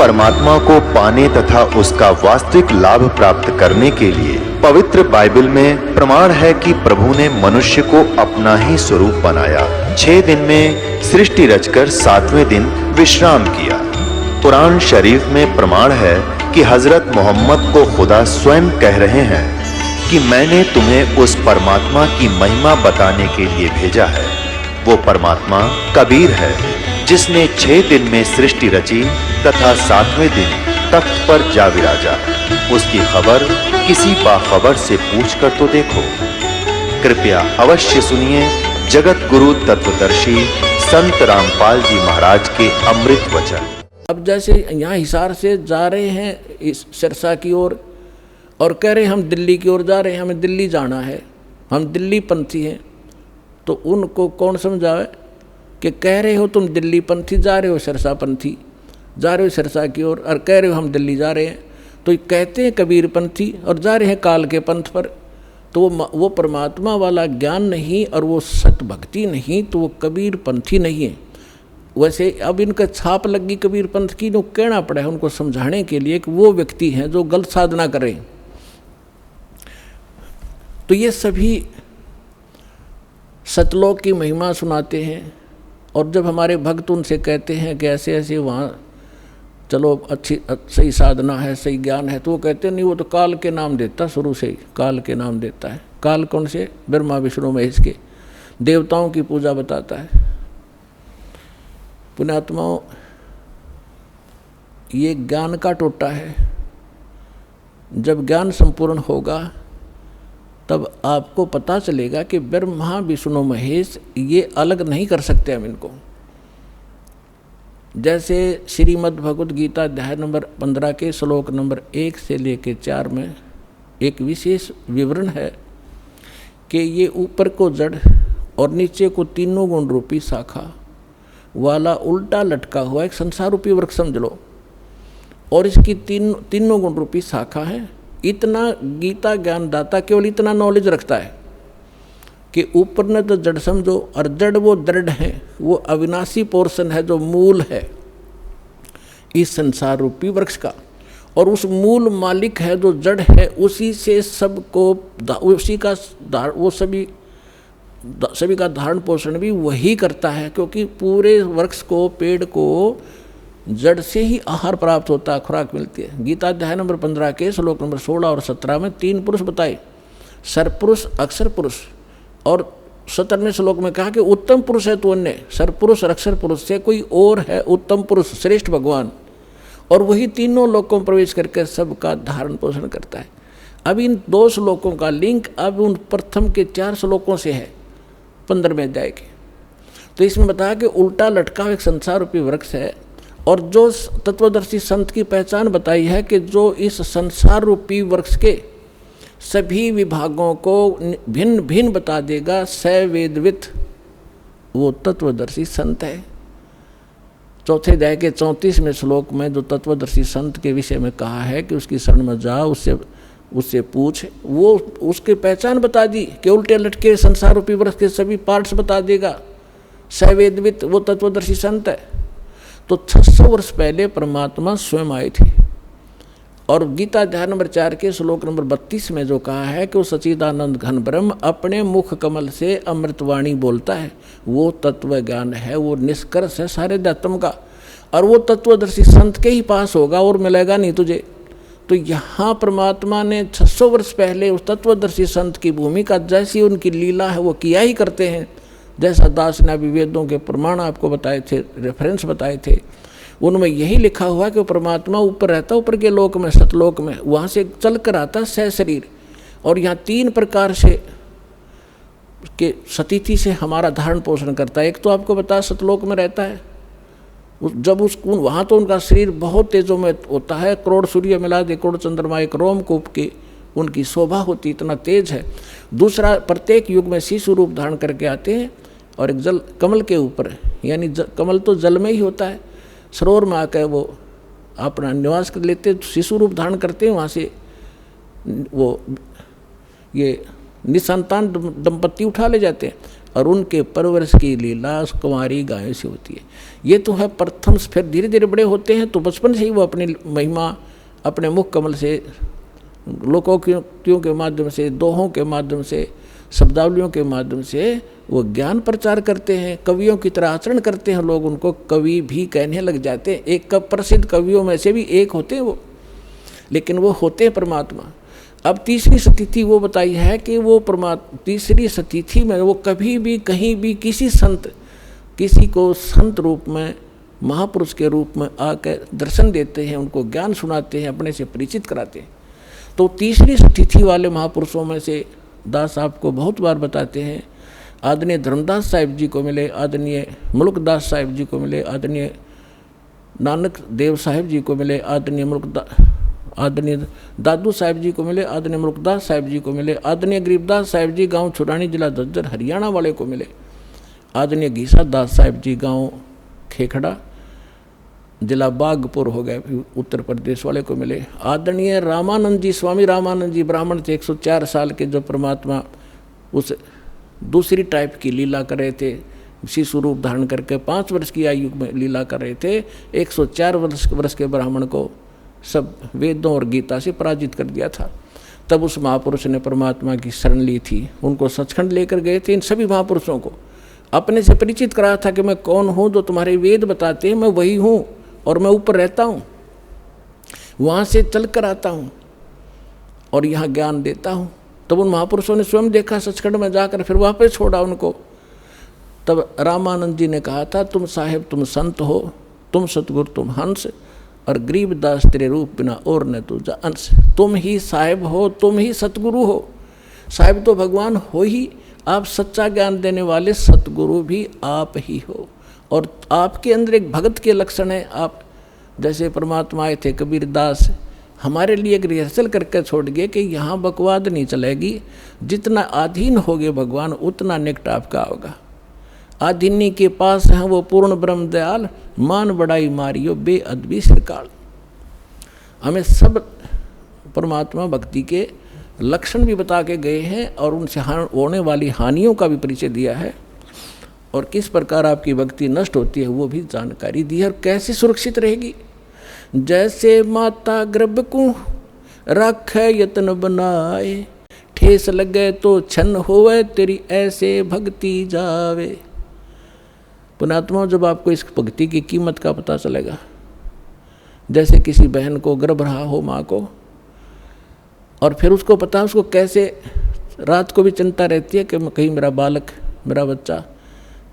परमात्मा को पाने तथा उसका वास्तविक लाभ प्राप्त करने के लिए पवित्र बाइबल में प्रमाण है कि प्रभु ने मनुष्य को अपना ही स्वरूप बनाया। 6 दिन में सृष्टि रचकर 7वें दिन विश्राम किया। कुरान शरीफ में प्रमाण है कि हजरत मोहम्मद को खुदा स्वयं कह रहे हैं कि मैंने तुम्हें उस परमात्मा की महिमा बताने के लिए भेजा है। वो परमात्मा कबीर है जिसने 6 दिन में सृष्टि रची तथा 7वें दिन तख्त पर जा विराजा। उसकी खबर किसी बाखबर से पूछ कर तो देखो। कृपया अवश्य सुनिए जगत गुरु तत्वदर्शी संत रामपाल जी महाराज के अमृत वचन। अब जैसे यहाँ हिसार से जा रहे हैं इस सिरसा की ओर और कह रहे हैं हम दिल्ली की ओर जा रहे हैं, हमें दिल्ली जाना है, हम दिल्ली पंथी हैं, तो उनको कौन समझावे कि कह रहे हो तुम दिल्ली पंथी जा रहे हो, सिरसा पंथी जा रहे हो सिरसा की ओर, और कह रहे हो हम दिल्ली जा रहे हैं, तो कहते हैं कबीर पंथी और जा रहे हैं काल के पंथ पर। तो वो परमात्मा वाला ज्ञान नहीं और वो सत भक्ति नहीं, तो वो कबीर पंथी नहीं है। वैसे अब इनका छाप लगी कबीर पंथ की, तो कहना पड़ा है उनको समझाने के लिए कि वो व्यक्ति हैं जो गलत साधना करें। तो ये सभी सतलोक की महिमा सुनाते हैं, और जब हमारे भक्त उनसे कहते हैं कि ऐसे ऐसे वहाँ चलो अच्छी सही साधना है, सही ज्ञान है, तो वो कहते हैं नहीं, वो तो काल के नाम देता, शुरू से ही काल के नाम देता है। काल कौन से? ब्रह्मा विष्णु महेश के देवताओं की पूजा बताता है। पुण्यात्माओं, ये ज्ञान का टोटा है। जब ज्ञान संपूर्ण होगा तब आपको पता चलेगा कि ब्रह्मा विष्णु महेश ये अलग नहीं कर सकते हम इनको। जैसे श्रीमद् भगवद गीता अध्याय नंबर 15 के श्लोक नंबर 1 से लेकर 4 में एक विशेष विवरण है कि ये ऊपर को जड़ और नीचे को तीनों गुण रूपी शाखा वाला उल्टा लटका हुआ एक संसार रूपी वृक्ष समझ लो, और इसकी तीनों गुण रूपी शाखा है। इतना गीता ज्ञानदाता केवल इतना नॉलेज रखता है कि ऊपर ने तो जड़ समझो, और जड़ वो दृढ़ है, वो अविनाशी पोर्शन है जो मूल है इस संसार रूपी वृक्ष का, और उस मूल मालिक है जो जड़ है, उसी से सबको उसी का वो सभी का धारण पोषण भी वही करता है, क्योंकि पूरे वृक्ष को पेड़ को जड़ से ही आहार प्राप्त होता है, खुराक मिलती है। गीता अध्याय नंबर 15 के श्लोक नंबर 16 और 17 में 3 पुरुष बताए, सरपुरुष, अक्षर पुरुष, और 17वें श्लोक में कहा कि उत्तम पुरुष है तो अन्य, सरपुरुष और अक्षर पुरुष से कोई और है उत्तम पुरुष, श्रेष्ठ भगवान, और वही तीनों लोकों में प्रवेश करके सबका धारण पोषण करता है। अब इन 2 श्लोकों का लिंक अब उन प्रथम के 4 श्लोकों से है 15वें अध्याय के। तो इसमें बताया कि उल्टा लटका एक संसार रूपी वृक्ष है, और जो तत्वदर्शी संत की पहचान बताई है कि जो इस संसार रूपी वृक्ष के सभी विभागों को भिन्न भिन्न बता देगा, सवेदवित, वो तत्वदर्शी संत है। चौथे अध्याय के 34वें श्लोक में जो तत्वदर्शी संत के विषय में कहा है कि उसकी शरण में जा, उससे पूछ, वो उसकी पहचान बता दी कि उल्टे लटके संसार रूपी वृक्ष के सभी पार्ट्स बता देगा, सवेदवित, वो तत्वदर्शी संत है। तो 600 वर्ष पहले परमात्मा स्वयं आए थे, और गीता अध्याय नंबर 4 के श्लोक नंबर 32 में जो कहा है कि वो सच्चिदानंद घन ब्रह्म अपने मुख कमल से अमृतवाणी बोलता है, वो तत्व ज्ञान है, वो निष्कर्ष है सारे अध्यात्म का, और वो तत्वदर्शी संत के ही पास होगा और मिलेगा नहीं तुझे। तो यहाँ परमात्मा ने 600 वर्ष पहले उस तत्वदर्शी संत की भूमिका, जैसी उनकी लीला है वो किया ही करते हैं। जैसा दास ने अभी वेदों के प्रमाण आपको बताए थे, रेफरेंस बताए थे, उनमें यही लिखा हुआ कि परमात्मा ऊपर रहता, ऊपर के लोक में, सतलोक में, वहाँ से चल कर आता सह शरीर, और यहाँ 3 प्रकार से के सतिथि से हमारा धारण पोषण करता है। एक तो आपको बताया सतलोक में रहता है, जब उसको वहाँ तो उनका शरीर बहुत तेजों में होता है, करोड़ सूर्य मिला दे, करोड़ चंद्रमा एक रोमकूप की उनकी शोभा होती, इतना तेज है। दूसरा, प्रत्येक युग में शिशु रूप धारण करके आते हैं, और एक जल कमल के ऊपर, यानी कमल तो जल में ही होता है, सरोवर में आकर वो अपना निवास कर लेते, शिशु रूप धारण करते हैं, वहाँ से वो ये निसंतान दंपत्ति उठा ले जाते हैं और उनके परवरिश की लीला कुंवारी गायों से होती है। ये तो है प्रथम। फिर धीरे धीरे बड़े होते हैं तो बचपन से ही वो अपनी महिमा अपने मुख कमल से, लोकोक्तियों के माध्यम से, दोहों के माध्यम से, शब्दावलियों के माध्यम से वो ज्ञान प्रचार करते हैं। कवियों की तरह आचरण करते हैं, लोग उनको कवि भी कहने लग जाते हैं। एक प्रसिद्ध कवियों में से भी एक होते हैं वो, लेकिन वो होते हैं परमात्मा। अब तीसरी स्थिति वो बताई है कि वो तीसरी स्थिति में वो कभी भी कहीं भी किसी को संत रूप में, महापुरुष के रूप में आकर दर्शन देते हैं, उनको ज्ञान सुनाते हैं, अपने से परिचित कराते हैं। तो तीसरी स्थिति वाले महापुरुषों में से दास आपको बहुत बार बताते हैं, आदरणीय धर्मदास साहिब जी को मिले, आदरणीय मुल्कदास साहिब जी को मिले, आदरणीय नानक देव साहिब जी को मिले, आदरणीय दादू साहिब जी को मिले, आदरणीय मुल्कदास साहिब जी को मिले, आदरणीय गरीबदास साहिब जी गांव छुरानी जिला झज्जर हरियाणा वाले को मिले, आदरणीय घीसा दास साहिब जी गांव खेखड़ा जिला बागपुर हो गए उत्तर प्रदेश वाले को मिले, आदरणीय रामानंद जी, स्वामी रामानंद जी ब्राह्मण थे, 104 साल के, जो परमात्मा उस दूसरी टाइप की लीला कर रहे थे, शिशु रूप धारण करके 5 वर्ष की आयु में लीला कर रहे थे। 104 वर्ष के ब्राह्मण को सब वेदों और गीता से पराजित कर दिया था। तब उस महापुरुष ने परमात्मा की शरण ली थी, उनको सचखंड लेकर गए थे। इन सभी महापुरुषों को अपने से परिचित कराया था कि मैं कौन हूँ, जो तुम्हारे वेद बताते हैं मैं वही हूँ, और मैं ऊपर रहता हूँ, वहाँ से चल कर आता हूँ और यहाँ ज्ञान देता हूँ। तब उन महापुरुषों ने स्वयं देखा सचखंड में जाकर, फिर वापस छोड़ा उनको। तब रामानंद जी ने कहा था, तुम साहेब तुम संत हो, तुम सतगुरु तुम हंस, और गरीबदास तेरे रूप बिना और न तुझा अंश। तुम ही साहेब हो, तुम ही सतगुरु हो। साहेब तो भगवान हो ही, आप सच्चा ज्ञान देने वाले सतगुरु भी आप ही हो। और आपके अंदर एक भगत के लक्षण है। आप जैसे परमात्मा आए थे कबीरदास, हमारे लिए एक रिहर्सल करके छोड़ गए कि यहाँ बकवाद नहीं चलेगी, जितना अधीन होगे भगवान उतना निकट आपका होगा। आधीनी के पास हैं वो पूर्ण ब्रह्म दयाल, मान बड़ाई मारियो बेअदबी श्रीकाल। हमें सब परमात्मा भक्ति के लक्षण भी बता के गए हैं और उनसे होने वाली हानियों का भी परिचय दिया है, और किस प्रकार आपकी भक्ति नष्ट होती है वो भी जानकारी दी है, और कैसे सुरक्षित रहेगी। जैसे माता गर्भ को रखे यत्न बनाए, ठेस लगे तो छन होवे तेरी ऐसे भक्ति जावे। पुणात्मा, जब आपको इस भक्ति की कीमत का पता चलेगा, जैसे किसी बहन को गर्भ रहा हो माँ को, और फिर उसको पता उसको कैसे रात को भी चिंता रहती है कि कहीं मेरा बालक, मेरा बच्चा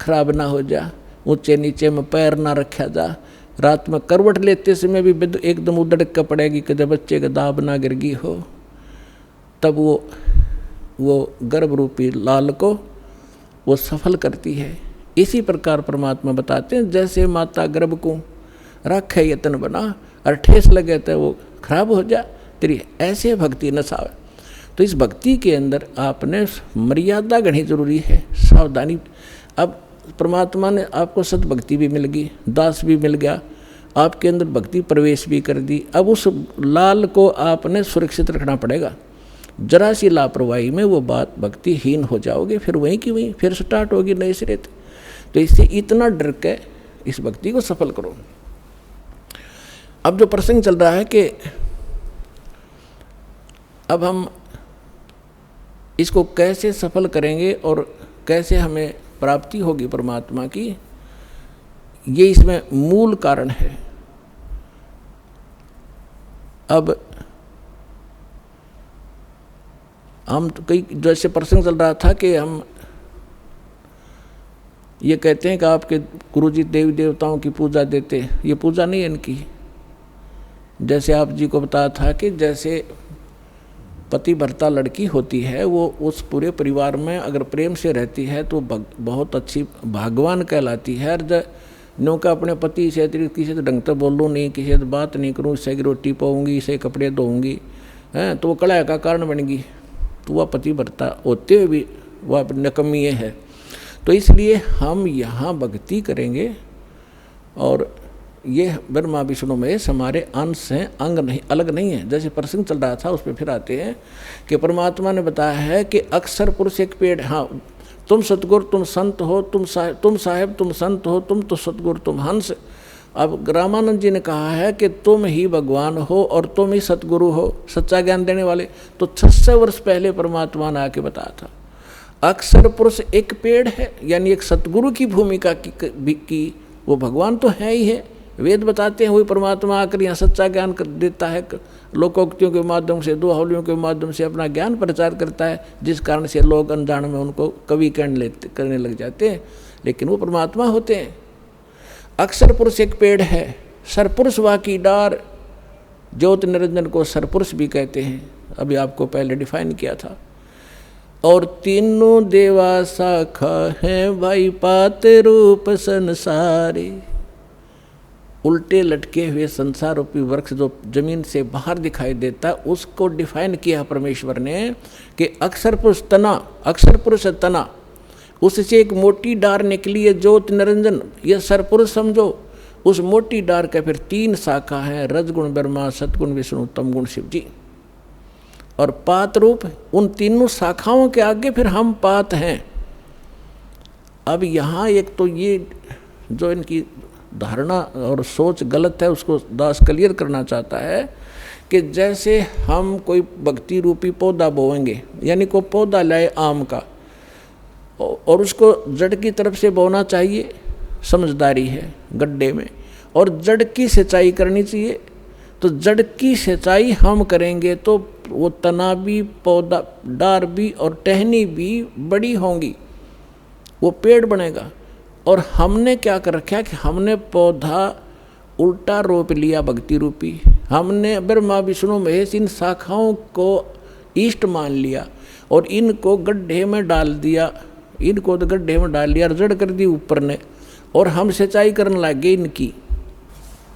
खराब ना हो जा, ऊंचे नीचे में पैर ना रखा जा, रात में करवट लेते समय भी एकदम उदड़क का पड़ेगी कि जब बच्चे का दाब ना गिरगी हो। तब वो गर्भ रूपी लाल को वो सफल करती है। इसी प्रकार परमात्मा बताते हैं, जैसे माता गर्भ को रखे यत्न बना, और ठेस लगे तो वो खराब हो जा तेरी ऐसे भक्ति न सावे। तो इस भक्ति के अंदर आपने मर्यादा गढ़नी जरूरी है, सावधानी। अब परमात्मा ने आपको सतभक्ति भी मिल गई, दास भी मिल गया, आपके अंदर भक्ति प्रवेश भी कर दी। अब उस लाल को आपने सुरक्षित रखना पड़ेगा। जरा सी लापरवाही में वो बात भक्तिहीन हो जाओगे, फिर वहीं की वहीं फिर स्टार्ट होगी नए सिरे। तो इससे इतना डर के इस भक्ति को सफल करो। अब जो प्रसंग चल रहा है कि अब हम इसको कैसे सफल करेंगे और कैसे हमें प्राप्ति होगी परमात्मा की, ये इसमें मूल कारण है। अब हम कई जैसे प्रसंग चल रहा था कि हम ये कहते हैं कि आपके गुरुजी देवी देवताओं की पूजा देते, ये पूजा नहीं है इनकी। जैसे आप जी को बताया था कि जैसे पति भर्ता लड़की होती है, वो उस पूरे परिवार में अगर प्रेम से रहती है तो बहुत अच्छी भाग्यवान कहलाती है। नो का अपने पति से किसी से ढंग से बोलूँ नहीं, किसी से बात नहीं करूँ, इससे की रोटी पाऊँगी, इसे कपड़े धोऊँगी, हैं तो वो कलह का कारण बनेगी। तो वह पति भर्ता होते हुए भी वह नकमी है। तो इसलिए हम यहाँ भक्ति करेंगे और ये ब्रह्मा विष्णु महेश हमारे अंश हैं, अंग नहीं, अलग नहीं है। जैसे प्रसंग चल रहा था उस पर फिर आते हैं कि परमात्मा ने बताया है कि अक्षर पुरुष एक पेड़, हाँ तुम सतगुरु तुम संत हो, तुम साहेब तुम संत हो, तुम तो सतगुरु तुम हंस। अब रामानंद जी ने कहा है कि तुम ही भगवान हो और तुम ही सतगुरु हो, सच्चा ज्ञान देने वाले। तो 600 वर्ष पहले परमात्मा ने आके बताया था। अक्षर पुरुष एक पेड़ है, यानी एक सतगुरु की भूमिका की वो भगवान तो है ही है। वेद बताते हैं वही परमात्मा आकर यहाँ सच्चा ज्ञान कर देता है, लोकोक्तियों के माध्यम से, दोहावलियों के माध्यम से अपना ज्ञान प्रचार करता है, जिस कारण से लोग अनजान में उनको कवि करने लग जाते हैं, लेकिन वो परमात्मा होते हैं। अक्षर पुरुष एक पेड़ है, सरपुरुष वा की डार, ज्योति निरंजन को सरपुरुष भी कहते हैं, अभी आपको पहले डिफाइन किया था। और तीनों देवा शाखा हैं भाई पात रूप संसारे, उल्टे लटके हुए संसार रूपी वृक्ष जो जमीन से बाहर दिखाई देता है उसको डिफाइन किया परमेश्वर ने कि अक्षर पुरुष तना, अक्षर पुरुष तना, उससे एक मोटी डार निकली है ज्योति निरंजन, ये सरपुरुष समझो। उस मोटी डार के फिर 3 शाखा हैं, रजगुण ब्रह्मा, सतगुण विष्णु, तमगुण शिव जी। और पात रूप, उन तीनों शाखाओं के आगे फिर हम पात हैं। अब यहाँ एक तो ये जो इनकी धारणा और सोच गलत है उसको दास क्लियर करना चाहता है कि जैसे हम कोई भक्ति रूपी पौधा बोएंगे, यानी कोई पौधा लाए आम का और उसको जड़ की तरफ से बोना चाहिए, समझदारी है गड्ढे में, और जड़ की सिंचाई करनी चाहिए। तो जड़ की सिंचाई हम करेंगे तो वो तना भी, पौधा, डार भी और टहनी भी बड़ी होंगी, वो पेड़ बनेगा। और हमने क्या कर रखा कि हमने पौधा उल्टा रोप लिया भक्ति रूपी, हमने ब्रह्मा विष्णु महेश इन शाखाओं को इष्ट मान लिया और इनको गड्ढे में डाल दिया, इनको तो गड्ढे में डाल लिया, जड़ कर दी ऊपर ने, और हम सिंचाई करने लगे इनकी।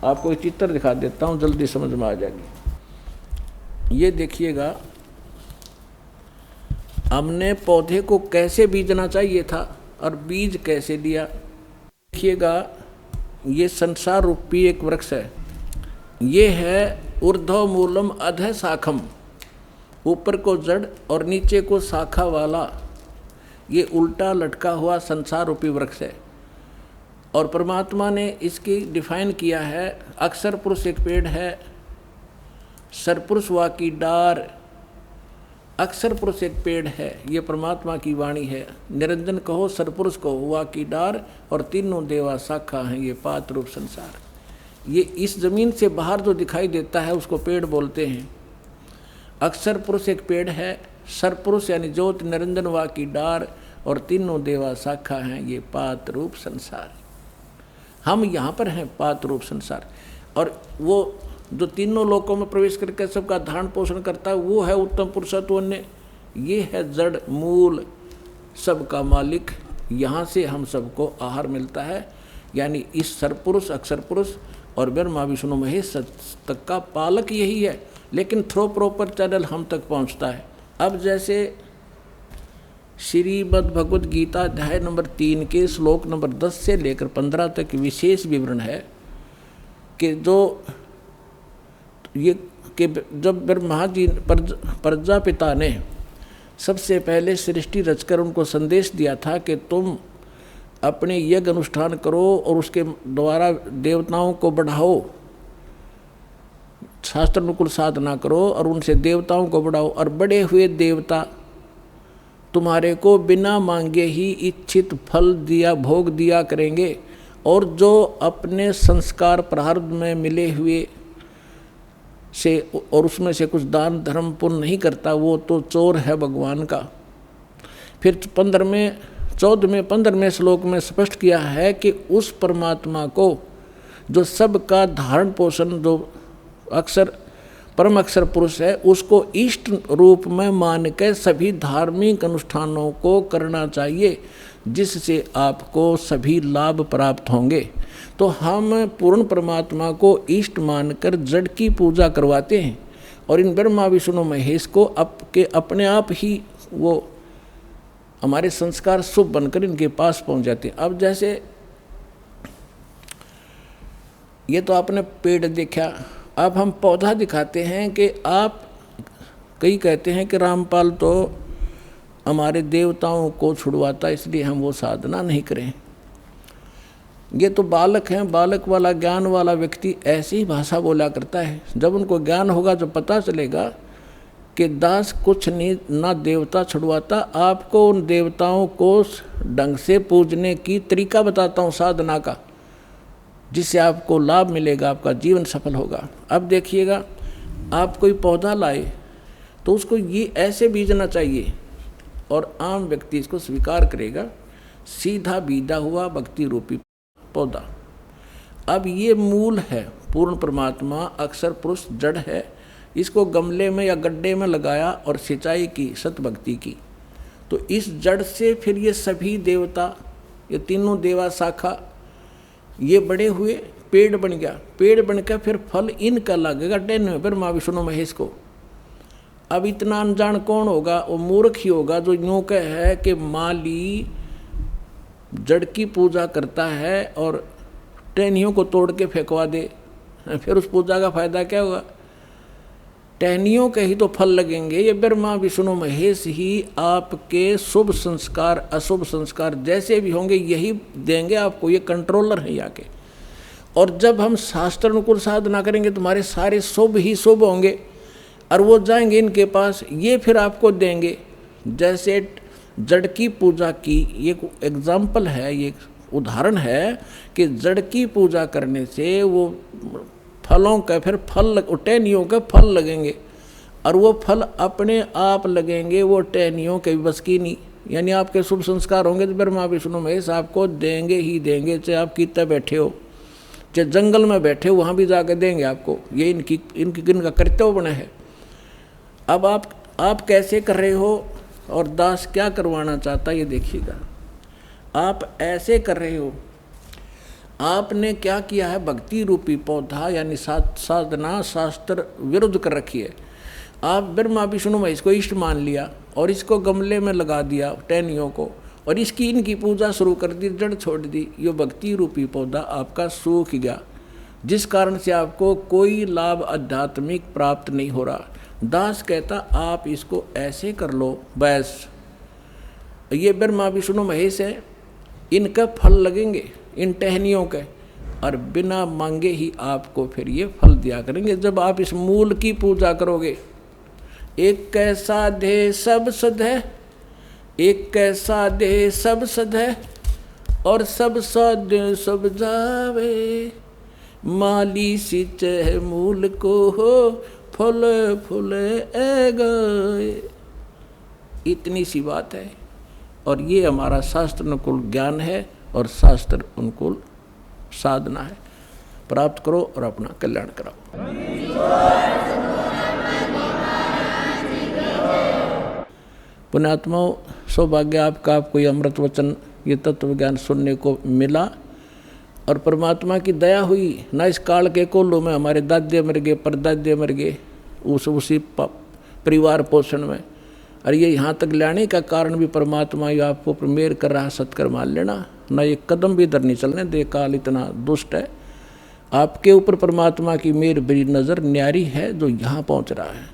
आपको एक चित्र दिखा देता हूँ, जल्दी समझ में आ जाएगी। ये देखिएगा, हमने पौधे को कैसे बीजना चाहिए था और बीज कैसे दिया। देखिएगा, ये संसार रूपी एक वृक्ष है, ये है ऊर्ध्व मूलम अधः शाखम, ऊपर को जड़ और नीचे को शाखा वाला ये उल्टा लटका हुआ संसार रूपी वृक्ष है। और परमात्मा ने इसकी डिफाइन किया है, अक्षर पुरुष एक पेड़ है, सरपुरुष वा की डार, अक्षर पुरुष एक पेड़ है, ये परमात्मा की वाणी है। निरंजन कहो, सरपुरुष कहो, वा की डार, और तीनों देवा शाखा हैं, ये पात रूप संसार। ये इस जमीन से बाहर जो दिखाई देता है उसको पेड़ बोलते हैं। अक्षर पुरुष एक पेड़ है, सरपुरुष यानी ज्योति निरंजन वा की डार, और तीनों देवा शाखा हैं, ये पात रूप संसार। हम यहाँ पर हैं पात रूप संसार। और वो जो तीनों लोकों में प्रवेश करके सबका धारण पोषण करता है वो है उत्तम पुरुषत्व अन्य, ये है जड़ मूल सबका मालिक। यहाँ से हम सबको आहार मिलता है, यानी इस सरपुरुष, अक्षर पुरुष और ब्रह्मा विष्णु महेश तक का पालक यही है, लेकिन थ्रो प्रॉपर चैनल हम तक पहुँचता है। अब जैसे श्रीमद् भगवद गीता अध्याय नंबर 3 के श्लोक नंबर 10 से लेकर 15 तक विशेष विवरण है कि जो ये कि जब ब्रह्मा जी प्रजापिता ने सबसे पहले सृष्टि रचकर उनको संदेश दिया था कि तुम अपने यज्ञ अनुष्ठान करो और उसके द्वारा देवताओं को बढ़ाओ, शास्त्र अनुकूल साधना करो और उनसे देवताओं को बढ़ाओ, और बड़े हुए देवता तुम्हारे को बिना मांगे ही इच्छित फल दिया, भोग दिया करेंगे, और जो अपने संस्कार प्रारब्ध में मिले हुए से और उसमें से कुछ दान धर्म पुण्य नहीं करता वो तो चोर है भगवान का। फिर 15वें श्लोक में स्पष्ट किया है कि उस परमात्मा को जो सबका धारण पोषण, जो परम अक्षर पुरुष है, उसको इष्ट रूप में मान के सभी धार्मिक अनुष्ठानों को करना चाहिए, जिससे आपको सभी लाभ प्राप्त होंगे। तो हम पूर्ण परमात्मा को इष्ट मानकर जड़ की पूजा करवाते हैं, और इन ब्रह्मा विष्णु महेश को अपने आप ही वो हमारे संस्कार शुभ बनकर इनके पास पहुंच जाते हैं। अब जैसे ये तो आपने पेड़ देखा, अब हम पौधा दिखाते हैं कि आप कई कहते हैं कि रामपाल तो हमारे देवताओं को छुड़वाता इसलिए हम वो साधना नहीं करें। ये तो बालक हैं, बालक वाला ज्ञान वाला व्यक्ति ऐसी ही भाषा बोला करता है। जब उनको ज्ञान होगा तो पता चलेगा कि दास कुछ नहीं, ना देवता छुड़वाता, आपको उन देवताओं को ढंग से पूजने की तरीका बताता हूँ साधना का, जिससे आपको लाभ मिलेगा, आपका जीवन सफल होगा। अब देखिएगा, आप कोई पौधा लाए तो उसको ये ऐसे बीजना चाहिए और आम व्यक्ति इसको स्वीकार करेगा, सीधा बीजा हुआ भक्ति रूपी पौधा। अब ये मूल है, पूर्ण परमात्मा अक्षर पुरुष जड़ है, इसको गमले में या गड्ढे में लगाया और सिंचाई की, सतभक्ति की, तो इस जड़ से फिर ये सभी देवता, ये तीनों देवा शाखा, ये बड़े हुए, पेड़ बन गया, पेड़ बनकर फिर फल इनका लगेगा टहनियों पर, माँ विष्णु महेश को। अब इतना अनजान कौन होगा? वो मूर्ख ही होगा जो यूँ है कि माली जड़ की पूजा करता है और टहनियों को तोड़ के फेंकवा दे, फिर उस पूजा का फायदा क्या होगा? टहनियों के ही तो फल लगेंगे। ये ब्रह्मा विष्णु महेश ही आपके शुभ संस्कार अशुभ संस्कार जैसे भी होंगे यही देंगे आपको, ये कंट्रोलर है यहाँ के। और जब हम शास्त्र अनुकूल साधना करेंगे तुम्हारे सारे शुभ ही शुभ होंगे और वो जाएंगे इनके पास, ये फिर आपको देंगे। जैसे जड़ की पूजा की ये एग्जाम्पल है, ये उदाहरण है कि जड़ की पूजा करने से वो फलों का फिर फल, टहनियों के फल लगेंगे और वो फल अपने आप लगेंगे, वो टहनियों के बस की नहीं। यानी आपके शुभ संस्कार होंगे तो ब्रह्मा विष्णु महेश आपको देंगे ही देंगे, चाहे आप कितना बैठे हो, चाहे जंगल में बैठे हो, वहाँ भी जाकर देंगे आपको। ये इनका कर्तव्य बना है। अब आप कैसे कर रहे हो और दास क्या करवाना चाहता है ये देखिएगा। आप ऐसे कर रहे हो, आपने क्या किया है, भक्ति रूपी पौधा यानी साधना शास्त्र विरुद्ध कर रखी है। आप ब्रह्मा विष्णु महेश को इष्ट मान लिया और इसको गमले में लगा दिया टहनियों को, और इसकी इनकी पूजा शुरू कर दी, जड़ छोड़ दी। ये भक्ति रूपी पौधा आपका सूख गया, जिस कारण से आपको कोई लाभ आध्यात्मिक प्राप्त नहीं हो रहा। दास कहता आप इसको ऐसे कर लो, बस ये ब्रह्मा विष्णु महेश है, इनका फल लगेंगे इन टहनियों के, और बिना मांगे ही आपको फिर ये फल दिया करेंगे जब आप इस मूल की पूजा करोगे। एक कैसा दे सब सद है, एक कैसा दे सब सद है, और सब सद सब जावे, माली सिंचे मूल को हो, फल फूल ए गए। इतनी सी बात है, और ये हमारा शास्त्र अनुकूल ज्ञान है और शास्त्र अनुकूल साधना है। प्राप्त करो और अपना कल्याण कराओ। पुण्यात्माओं, सौभाग्य आपका, आपको ये अमृत वचन, ये तत्व ज्ञान सुनने को मिला और परमात्मा की दया हुई। ना इस काल के कोल्लू में हमारे दादे मर गए, परदादे मर गए उसी परिवार पोषण में, और ये यहाँ तक लाने का कारण भी परमात्मा ही आपको मेहर कर रहा। सत्कर मान लेना, ना एक कदम भी इधर नहीं चलने दे। काल इतना दुष्ट है, आपके ऊपर परमात्मा की मेहर बड़ी नज़र न्यारी है जो यहाँ पहुँच रहा है।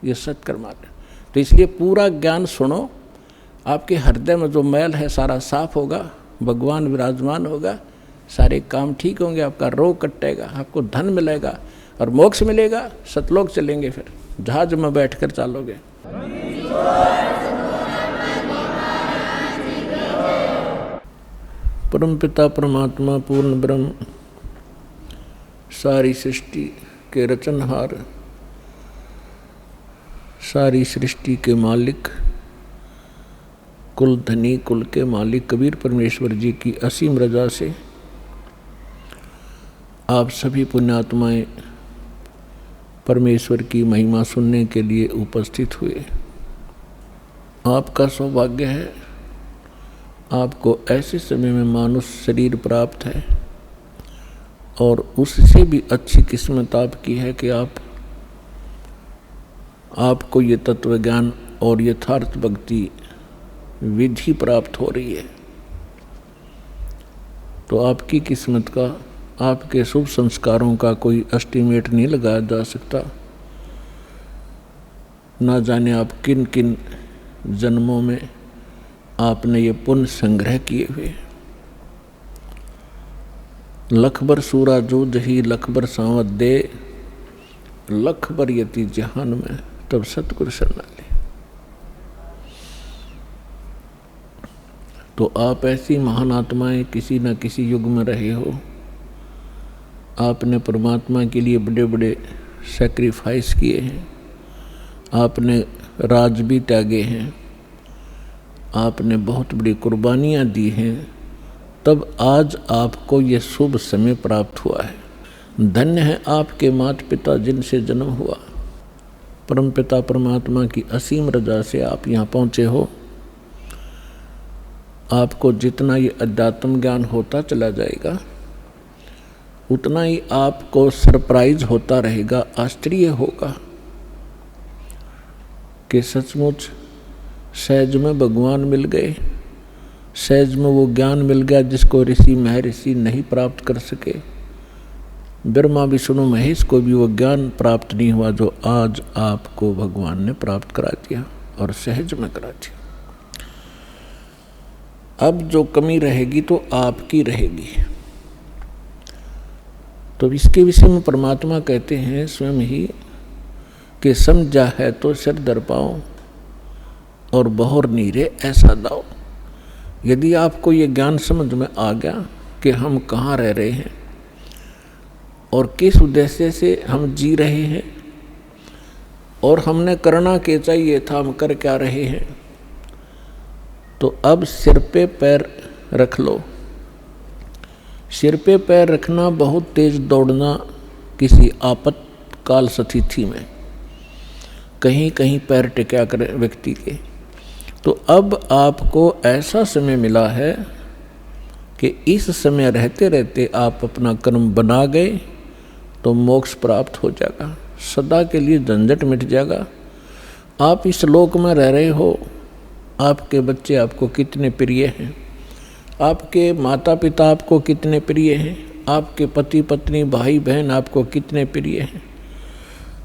ये सत्कर मान लेना। तो इसलिए पूरा ज्ञान सुनो, आपके हृदय में जो मैल है सारा साफ होगा, भगवान विराजमान होगा, सारे काम ठीक होंगे, आपका रोग कटेगा, आपको धन मिलेगा और मोक्ष मिलेगा, सतलोक चलेंगे, फिर जहाज में बैठकर चलोगे। परम पिता परमात्मा पूर्ण ब्रह्म, सारी सृष्टि के रचनहार, सारी सृष्टि के मालिक, कुल धनी कुल के मालिक कबीर परमेश्वर जी की असीम रजा से आप सभी पुण्यात्माएं परमेश्वर की महिमा सुनने के लिए उपस्थित हुए। आपका सौभाग्य है, आपको ऐसे समय में मानुष शरीर प्राप्त है, और उससे भी अच्छी किस्मत आपकी है कि आपको ये तत्व ज्ञान और यथार्थ भक्ति विधि प्राप्त हो रही है। तो आपकी किस्मत का आपके शुभ संस्कारों का कोई एस्टीमेट नहीं लगाया जा सकता। ना जाने आप किन किन जन्मों में आपने ये पुण्य संग्रह किए हुए। लखबर सूरा जो जही लखबर सांवत दे, लखबर यति जहान में तब सतगुरु शरणाले। तो आप ऐसी महान आत्माएं किसी न किसी युग में रहे हो। आपने परमात्मा के लिए बड़े बड़े सैक्रिफाइस किए हैं, आपने राज भी त्यागे हैं, आपने बहुत बड़ी कुर्बानियाँ दी हैं, तब आज आपको ये शुभ समय प्राप्त हुआ है। धन्य है आपके माता पिता जिनसे जन्म हुआ। परमपिता परमात्मा की असीम रजा से आप यहाँ पहुँचे हो। आपको जितना ये अध्यात्म ज्ञान होता चला जाएगा उतना ही आपको सरप्राइज होता रहेगा, आश्चर्य होगा कि सचमुच सहज में भगवान मिल गए, सहज में वो ज्ञान मिल गया जिसको ऋषि महर्षि नहीं प्राप्त कर सके। ब्रह्मा विष्णु महेश को भी वो ज्ञान प्राप्त नहीं हुआ जो आज आपको भगवान ने प्राप्त करा दिया और सहज में करा दिया। अब जो कमी रहेगी तो आपकी रहेगी। तो इसके विषय में परमात्मा कहते हैं स्वयं ही कि समझा है तो सिर दर पाओ और बहुर नीरे ऐसा दाओ। यदि आपको ये ज्ञान समझ में आ गया कि हम कहाँ रह रहे हैं और किस उद्देश्य से हम जी रहे हैं और हमने करना क्या चाहिए था, हम कर क्या रहे हैं, तो अब सिर पे पैर रख लो। सिर पे पैर रखना बहुत तेज दौड़ना किसी आपातकाल स्थिति में, कहीं कहीं पैर टिका करे व्यक्ति के। तो अब आपको ऐसा समय मिला है कि इस समय रहते रहते आप अपना कर्म बना गए तो मोक्ष प्राप्त हो जाएगा, सदा के लिए झंझट मिट जाएगा। आप इस लोक में रह रहे हो, आपके बच्चे आपको कितने प्रिय हैं, आपके माता पिता आपको कितने प्रिय हैं, आपके पति पत्नी भाई बहन आपको कितने प्रिय हैं।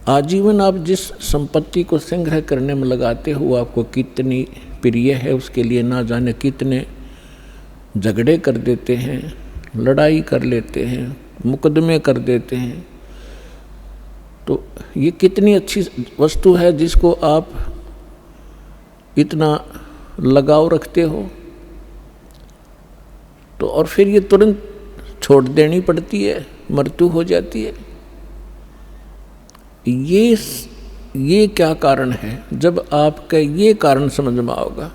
आजीवन आप जिस संपत्ति को संग्रह करने में लगाते हो आपको कितनी प्रिय है, उसके लिए ना जाने कितने झगड़े कर देते हैं, लड़ाई कर लेते हैं, मुकदमे कर देते हैं। तो ये कितनी अच्छी वस्तु है जिसको आप इतना लगाव रखते हो, तो और फिर ये तुरंत छोड़ देनी पड़ती है, मृत्यु हो जाती है। ये क्या कारण है? जब आपका ये कारण समझ में आओगा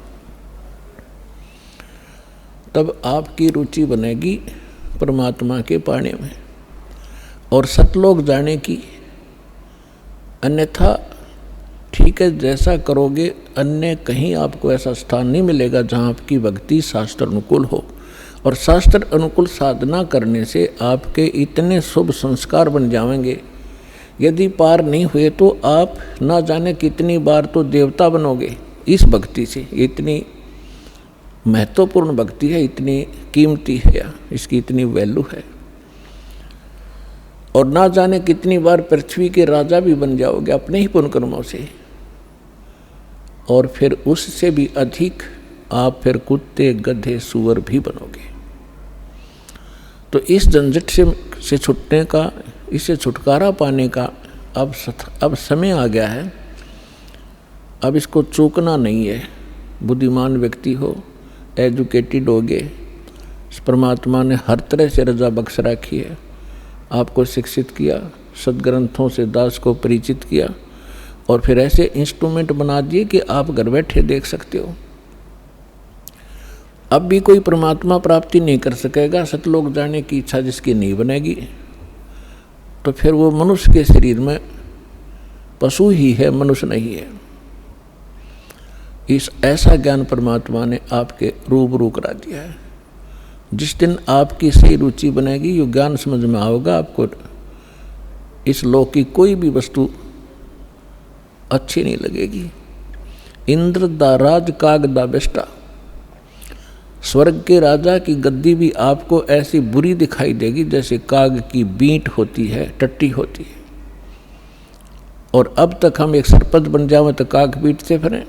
तब आपकी रुचि बनेगी परमात्मा के पाने में और सतलोक जाने की। अन्यथा ठीक है, जैसा करोगे अन्य कहीं आपको ऐसा स्थान नहीं मिलेगा जहाँ आपकी भक्ति शास्त्र अनुकूल हो। और शास्त्र अनुकूल साधना करने से आपके इतने शुभ संस्कार बन जाएंगे, यदि पार नहीं हुए तो आप ना जाने कितनी बार तो देवता बनोगे इस भक्ति से। इतनी महत्वपूर्ण भक्ति है, इतनी कीमती है, इसकी इतनी वैल्यू है। और ना जाने कितनी बार पृथ्वी के राजा भी बन जाओगे अपने ही पुण्य कर्मों से। और फिर उससे भी अधिक आप फिर कुत्ते गधे सुअर भी बनोगे। तो इस झंझट से छूटने का, इससे छुटकारा पाने का अब समय आ गया है। अब इसको चूकना नहीं है। बुद्धिमान व्यक्ति हो, एजुकेटेड होगे, परमात्मा ने हर तरह से रजा बख्श रखी है, आपको शिक्षित किया, सदग्रंथों से दास को परिचित किया और फिर ऐसे इंस्ट्रूमेंट बना दिए कि आप घर बैठे देख सकते हो। अब भी कोई परमात्मा प्राप्ति नहीं कर सकेगा, सतलोक जाने की इच्छा जिसकी नहीं बनेगी, तो फिर वो मनुष्य के शरीर में पशु ही है, मनुष्य नहीं है। इस ऐसा ज्ञान परमात्मा ने आपके रूबरू करा दिया है। जिस दिन आपकी सही रुचि बनेगी, यो ज्ञान समझ में आओगा, आपको इस लोक की कोई भी वस्तु अच्छी नहीं लगेगी। इंद्र दा राज काग दा बेस्टा, स्वर्ग के राजा की गद्दी भी आपको ऐसी बुरी दिखाई देगी जैसे काग की बींट होती है, टट्टी होती है। और अब तक हम एक सरपंच बन जाओ तो काग पीटते फिरें,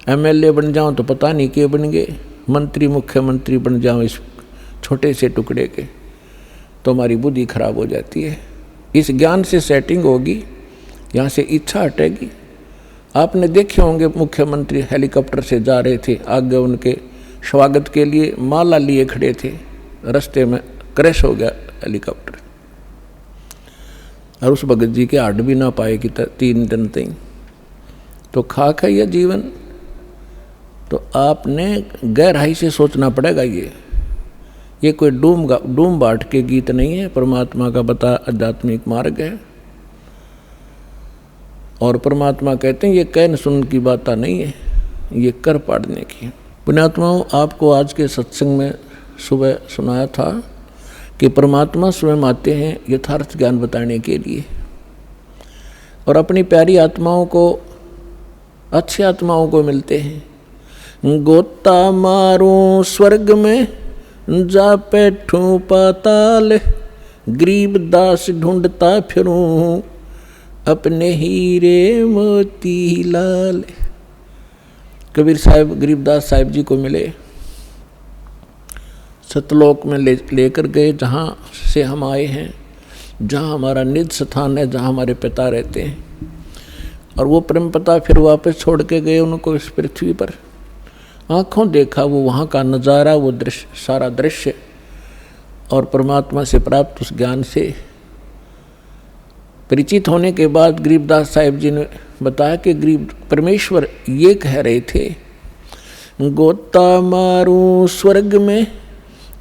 एमएलए बन जाओ तो पता नहीं के बन गए, मंत्री मुख्यमंत्री बन जाओ इस छोटे से टुकड़े के, तो हमारी बुद्धि खराब हो जाती है। इस ज्ञान से सेटिंग होगी, यहाँ से इच्छा हटेगी। आपने देखे होंगे मुख्यमंत्री हेलीकॉप्टर से जा रहे थे, आगे उनके स्वागत के लिए माला लिए खड़े थे, रास्ते में क्रैश हो गया हेलीकॉप्टर और उस भगत जी के हड्ड भी ना पाए कि 3 दिन तक। तो खाक है यह जीवन। तो आपने गहराई से सोचना पड़ेगा। ये कोई डूम बाट के गीत नहीं है, परमात्मा का बता आध्यात्मिक मार्ग है। और परमात्मा कहते हैं ये कहन सुन की बात नहीं है, ये कर पाड़ने की। पुण्यात्माओं, आपको आज के सत्संग में सुबह सुनाया था कि परमात्मा स्वयं आते हैं यथार्थ ज्ञान बताने के लिए और अपनी प्यारी आत्माओं को, अच्छी आत्माओं को मिलते हैं। गोता मारूं स्वर्ग में जा बैठूं पाताल, गरीब दास ढूंढता फिरूं अपने हीरे मोती लाल। कबीर साहब गरीबदास साहिब जी को मिले, सतलोक में लेकर गए, जहाँ से हम आए हैं, जहाँ हमारा निज स्थान है, जहाँ हमारे पिता रहते हैं। और वो प्रेम पिता फिर वापस छोड़ के गए उनको इस पृथ्वी पर। आँखों देखा वो वहाँ का नज़ारा, वो दृश्य, सारा दृश्य, और परमात्मा से प्राप्त उस ज्ञान से परिचित होने के बाद गरीबदास साहिब जी ने बताया कि गरीब परमेश्वर ये कह रहे थे, गोता मारूं स्वर्ग में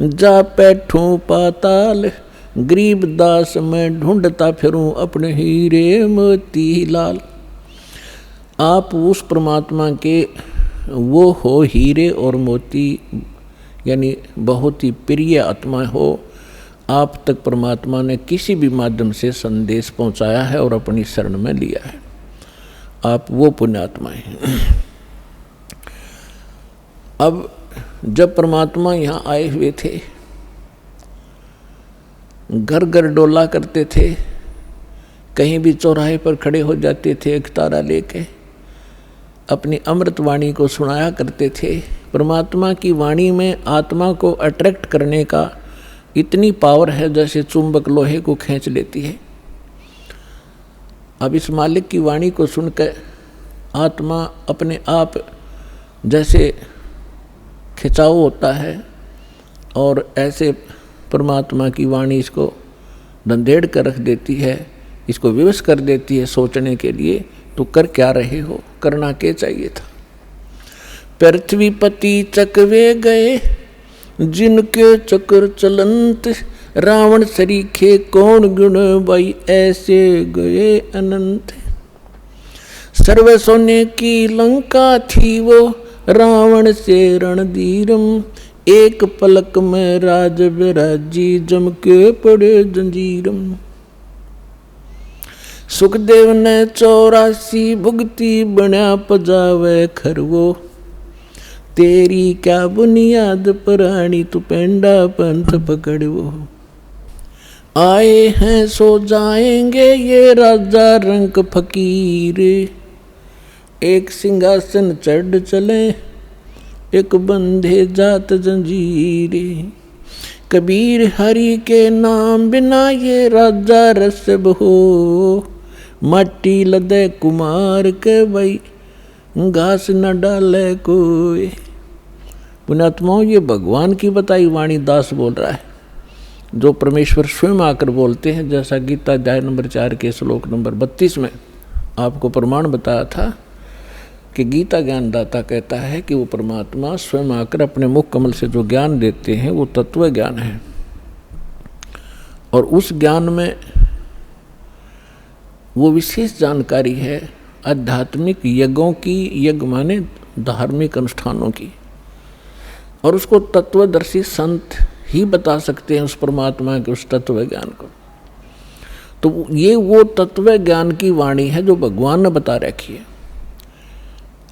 जा बैठूं पाताल, गरीबदास मैं ढूंढता फिरूं अपने हीरे मोती लाल। आप उस परमात्मा के वो हो हीरे और मोती, यानी बहुत ही प्रिय आत्मा हो। आप तक परमात्मा ने किसी भी माध्यम से संदेश पहुंचाया है और अपनी शरण में लिया है। आप वो पुण्यात्मा हैं। अब जब परमात्मा यहाँ आए हुए थे, घर घर डोला करते थे, कहीं भी चौराहे पर खड़े हो जाते थे, एक तारा लेके अपनी अमृत वाणी को सुनाया करते थे। परमात्मा की वाणी में आत्मा को अट्रैक्ट करने का इतनी पावर है जैसे चुंबक लोहे को खींच लेती है। अब इस मालिक की वाणी को सुनकर आत्मा अपने आप जैसे खिंचाव होता है, और ऐसे परमात्मा की वाणी इसको धंधेड़ कर रख देती है, इसको विवश कर देती है सोचने के लिए। तो कर क्या रहे हो, करना क्या चाहिए था। पृथ्वीपति चकवे गए जिनके चक्र चलंत, रावण सरीखे कौन गुण भाई ऐसे गए अनंत। सर्व सोने की लंका थी वो रावण से रणधीरम, एक पलक में राज विराजी जम के पड़े जंजीरम। सुखदेव ने 84 भुगती बना पजावे खरवो, तेरी क्या बुनियाद प्राणी तू पेंडा पंथ पकड़ो। आए हैं सो जाएंगे ये राजा रंग फकीर, एक सिंहासन चढ़ चले एक बंधे जात जंजीरे। कबीर हरि के नाम बिना ये राजा रसब हो, माटी लदे कुमार के भाई घास न डाले कोई। पुण्यात्माओं, ये भगवान की बताई वाणी दास बोल रहा है, जो परमेश्वर स्वयं आकर बोलते हैं। जैसा गीता अध्याय नंबर 4 के श्लोक नंबर 32 में आपको प्रमाण बताया था कि गीता ज्ञानदाता कहता है कि वो परमात्मा स्वयं आकर अपने मुख कमल से जो ज्ञान देते हैं वो तत्व ज्ञान है। और उस ज्ञान में वो विशेष जानकारी है आध्यात्मिक यज्ञों की, यज्ञ माने धार्मिक अनुष्ठानों की, और उसको तत्वदर्शी संत ही बता सकते हैं उस परमात्मा के उस तत्व ज्ञान को। तो ये वो तत्व ज्ञान की वाणी है जो भगवान ने बता रखी है।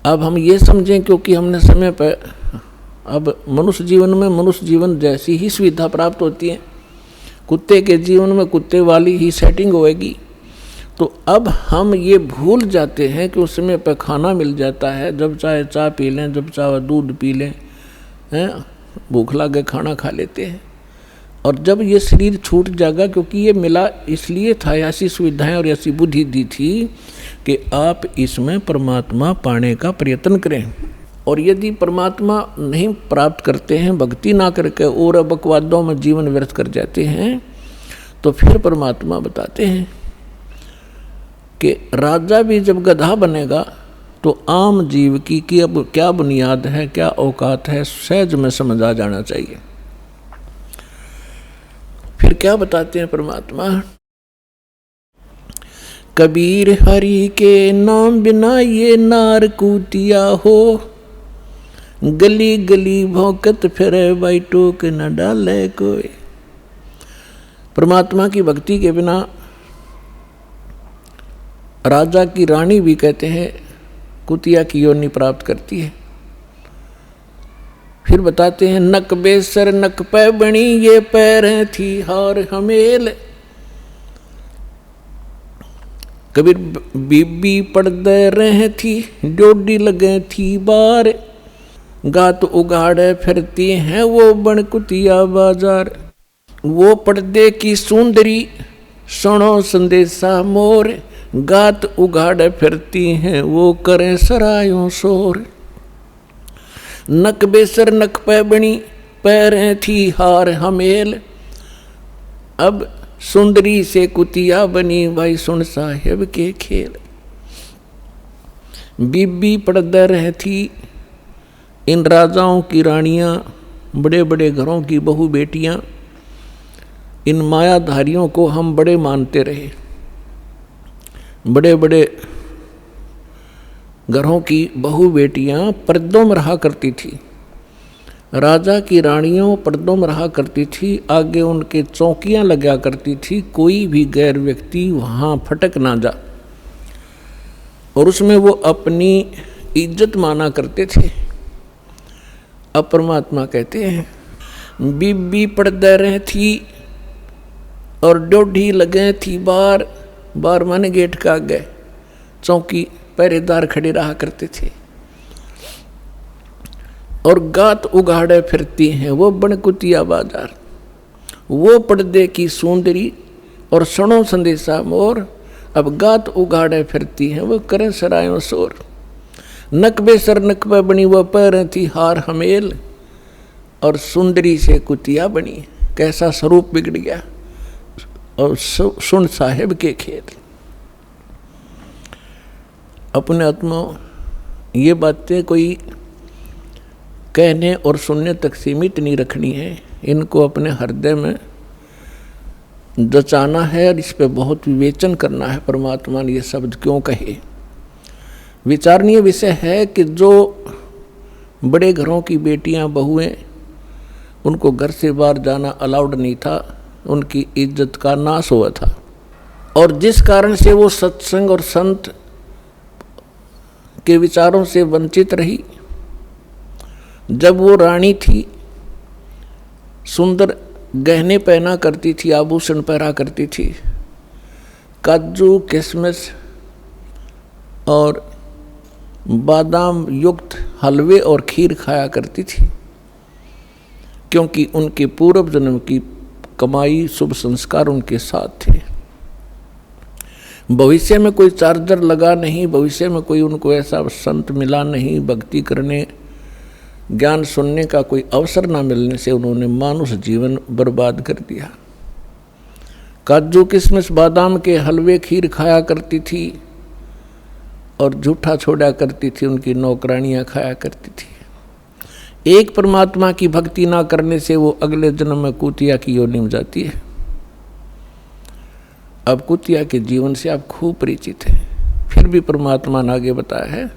अब हम ये समझें, क्योंकि हमने समय पर अब मनुष्य जीवन में मनुष्य जीवन जैसी ही सुविधा प्राप्त होती है, कुत्ते के जीवन में कुत्ते वाली ही सेटिंग होएगी। तो अब हम ये भूल जाते हैं कि उस समय पे खाना मिल जाता है, जब चाहे चाय पी लें, जब चाहे दूध पी लें, हैं, भूख लगे खाना खा लेते हैं। और जब ये शरीर छूट जाएगा, क्योंकि ये मिला इसलिए था, ऐसी सुविधाएं और ऐसी बुद्धि दी थी कि आप इसमें परमात्मा पाने का प्रयत्न करें। और यदि परमात्मा नहीं प्राप्त करते हैं, भक्ति ना करके और बकवादों में जीवन व्यर्थ कर जाते हैं, तो फिर परमात्मा बताते हैं कि राजा भी जब गधा बनेगा तो आम जीव की अब क्या बुनियाद है, क्या औकात है, सहज में समझ आ जाना चाहिए। फिर क्या बताते हैं परमात्मा, कबीर हरि के नाम बिना ये नार कूतिया हो, गली गली भौंकत फिरे भाई टोक न डाले कोई। परमात्मा की भक्ति के बिना राजा की रानी भी कहते हैं कुतिया की योनि प्राप्त करती है। फिर बताते हैं, नक बेसर नक पै बणी ये पैरें थी हार हमेल। कबीर बीबी पड़दे रहे थी डोडी लगे थी बार, गात उगाड़े फिरती हैं वो बन कुतिया बाजार। वो पर्दे की सुंदरी सुनो संदेशा मोर, गात उगाड़े फिरती हैं वो करें सरायों शोर। नक बेसर नक पै बणी पैरें थी हार हमेल, अब सुंदरी से कुतिया बनी भाई सुन साहेब के खेल। बीबी पड़दे रह थी, इन राजाओं की रानियां, बड़े बड़े घरों की बहू बेटियां, इन मायाधारियों को हम बड़े मानते रहे। बड़े बड़े घरों की बहू बेटियां पर्दों में रहा करती थी, राजा की रानियों पर्दों में रहा करती थी, आगे उनके चौकियां लगा करती थी, कोई भी गैर व्यक्ति वहाँ फटक ना जा, और उसमें वो अपनी इज्जत माना करते थे। अब परमात्मा कहते हैं बीबी पर्दे रह थी और डोढ़ी लगे थी बार, बार माने गेट का आगे चौकी पहरेदार खड़े रहा करते थे, और गात उगाड़े फिरती हैं वो बनकुतिया बाजार। वो पर्दे की सुंदरी और सणो संदेशा मोर, अब गात उगाड़े फिरती हैं वो करें सरायों शोर। नक बेसर नक पे बनी वो पैरें थी हार हमेल, और सुंदरी से कुतिया बनी, कैसा स्वरूप बिगड़ गया, और सुन साहेब के खेल। अपने आत्मा ये बातें कोई कहने और सुनने तक सीमित नहीं रखनी है, इनको अपने हृदय में जचाना है और इस पे बहुत विवेचन करना है। परमात्मा ने ये शब्द क्यों कहे, विचारणीय विषय है कि जो बड़े घरों की बेटियां बहुएं, उनको घर से बाहर जाना अलाउड नहीं था, उनकी इज्जत का नाश हुआ था, और जिस कारण से वो सत्संग और संत के विचारों से वंचित रही। जब वो रानी थी, सुंदर गहने पहना करती थी, आभूषण पहना करती थी, काजू किशमिश और बादाम युक्त हलवे और खीर खाया करती थी, क्योंकि उनके पूर्व जन्म की कमाई शुभ संस्कार उनके साथ थे। भविष्य में कोई चार्जर लगा नहीं, भविष्य में कोई उनको ऐसा संत मिला नहीं, भक्ति करने ज्ञान सुनने का कोई अवसर ना मिलने से उन्होंने मानुष जीवन बर्बाद कर दिया। काजू किशमिश बादाम के हलवे खीर खाया करती थी और झूठा छोड़ा करती थी, उनकी नौकरानियां खाया करती थी। एक परमात्मा की भक्ति ना करने से वो अगले जन्म में कुतिया की योनि में जाती है। अब कुतिया के जीवन से आप खूब परिचित हैं, फिर भी परमात्मा ने आगे बताया है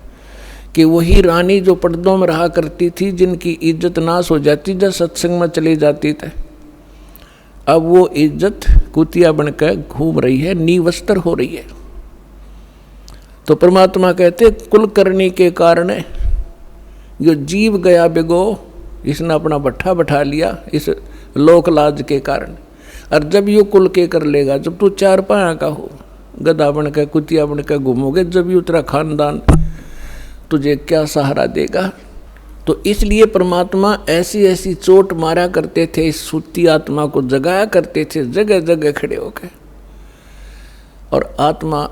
कि वही रानी जो पर्दों में रहा करती थी, जिनकी इज्जत नाश हो जाती जब सत्संग में चली जाती थी, अब वो इज्जत कुतिया बनकर घूम रही है, निवस्त्र हो रही है। तो परमात्मा कहते कुल करने के कारण जो जीव गया बिगो इसने अपना भट्ठा बैठा लिया इस लोक लाज के कारण। और जब यू कुल के कर लेगा, जब तू 4 पाया का हो, गधा बन के कुतिया बन के घूमोगे, जब यू तेरा खानदान तुझे क्या सहारा देगा। तो इसलिए परमात्मा ऐसी ऐसी चोट मारा करते थे, इस सूती आत्मा को जगाया करते थे जगह जगह खड़े होकर। और आत्मा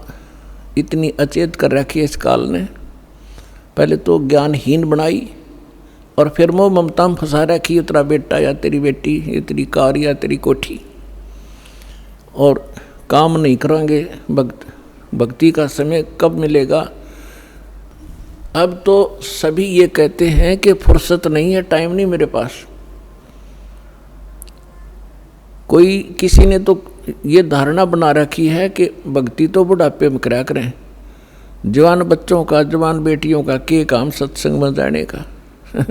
इतनी अचेत कर रखी है इस काल ने, पहले तो ज्ञानहीन बनाई और फिर मोह ममता में फंसा रखी, तेरा बेटा या तेरी बेटी, ये तेरी कार या तेरी कोठी, और काम नहीं करेंगे। भक्ति का समय कब मिलेगा। अब तो सभी ये कहते हैं कि फुर्सत नहीं है, टाइम नहीं मेरे पास। कोई किसी ने तो ये धारणा बना रखी है कि भक्ति तो बुढ़ापे में करा करें, जवान बच्चों का, जवान बेटियों का के काम सत्संग में जाने का।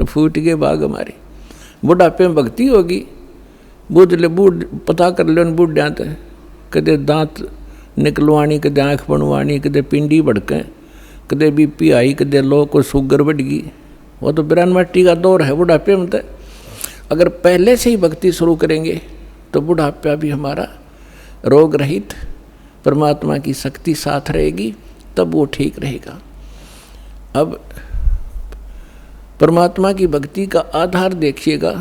फूट गए भाग हमारे, बुढ़ापे में भक्ति होगी। बूझ ले, बूढ़ पता कर लो बूढ़िया तो कदे दांत निकलवानी, कदे आँख बनवानी, कदे पिंडी भड़कें, कदे बीपी आई, कदे लो को शुगर बढ़ गई। वो तो 92 का दौर है बुढ़ापे में। तो अगर पहले से ही भक्ति शुरू करेंगे तो बुढ़ापा भी हमारा रोग रहित, परमात्मा की शक्ति साथ रहेगी, तब वो ठीक रहेगा। अब परमात्मा की भक्ति का आधार देखिएगा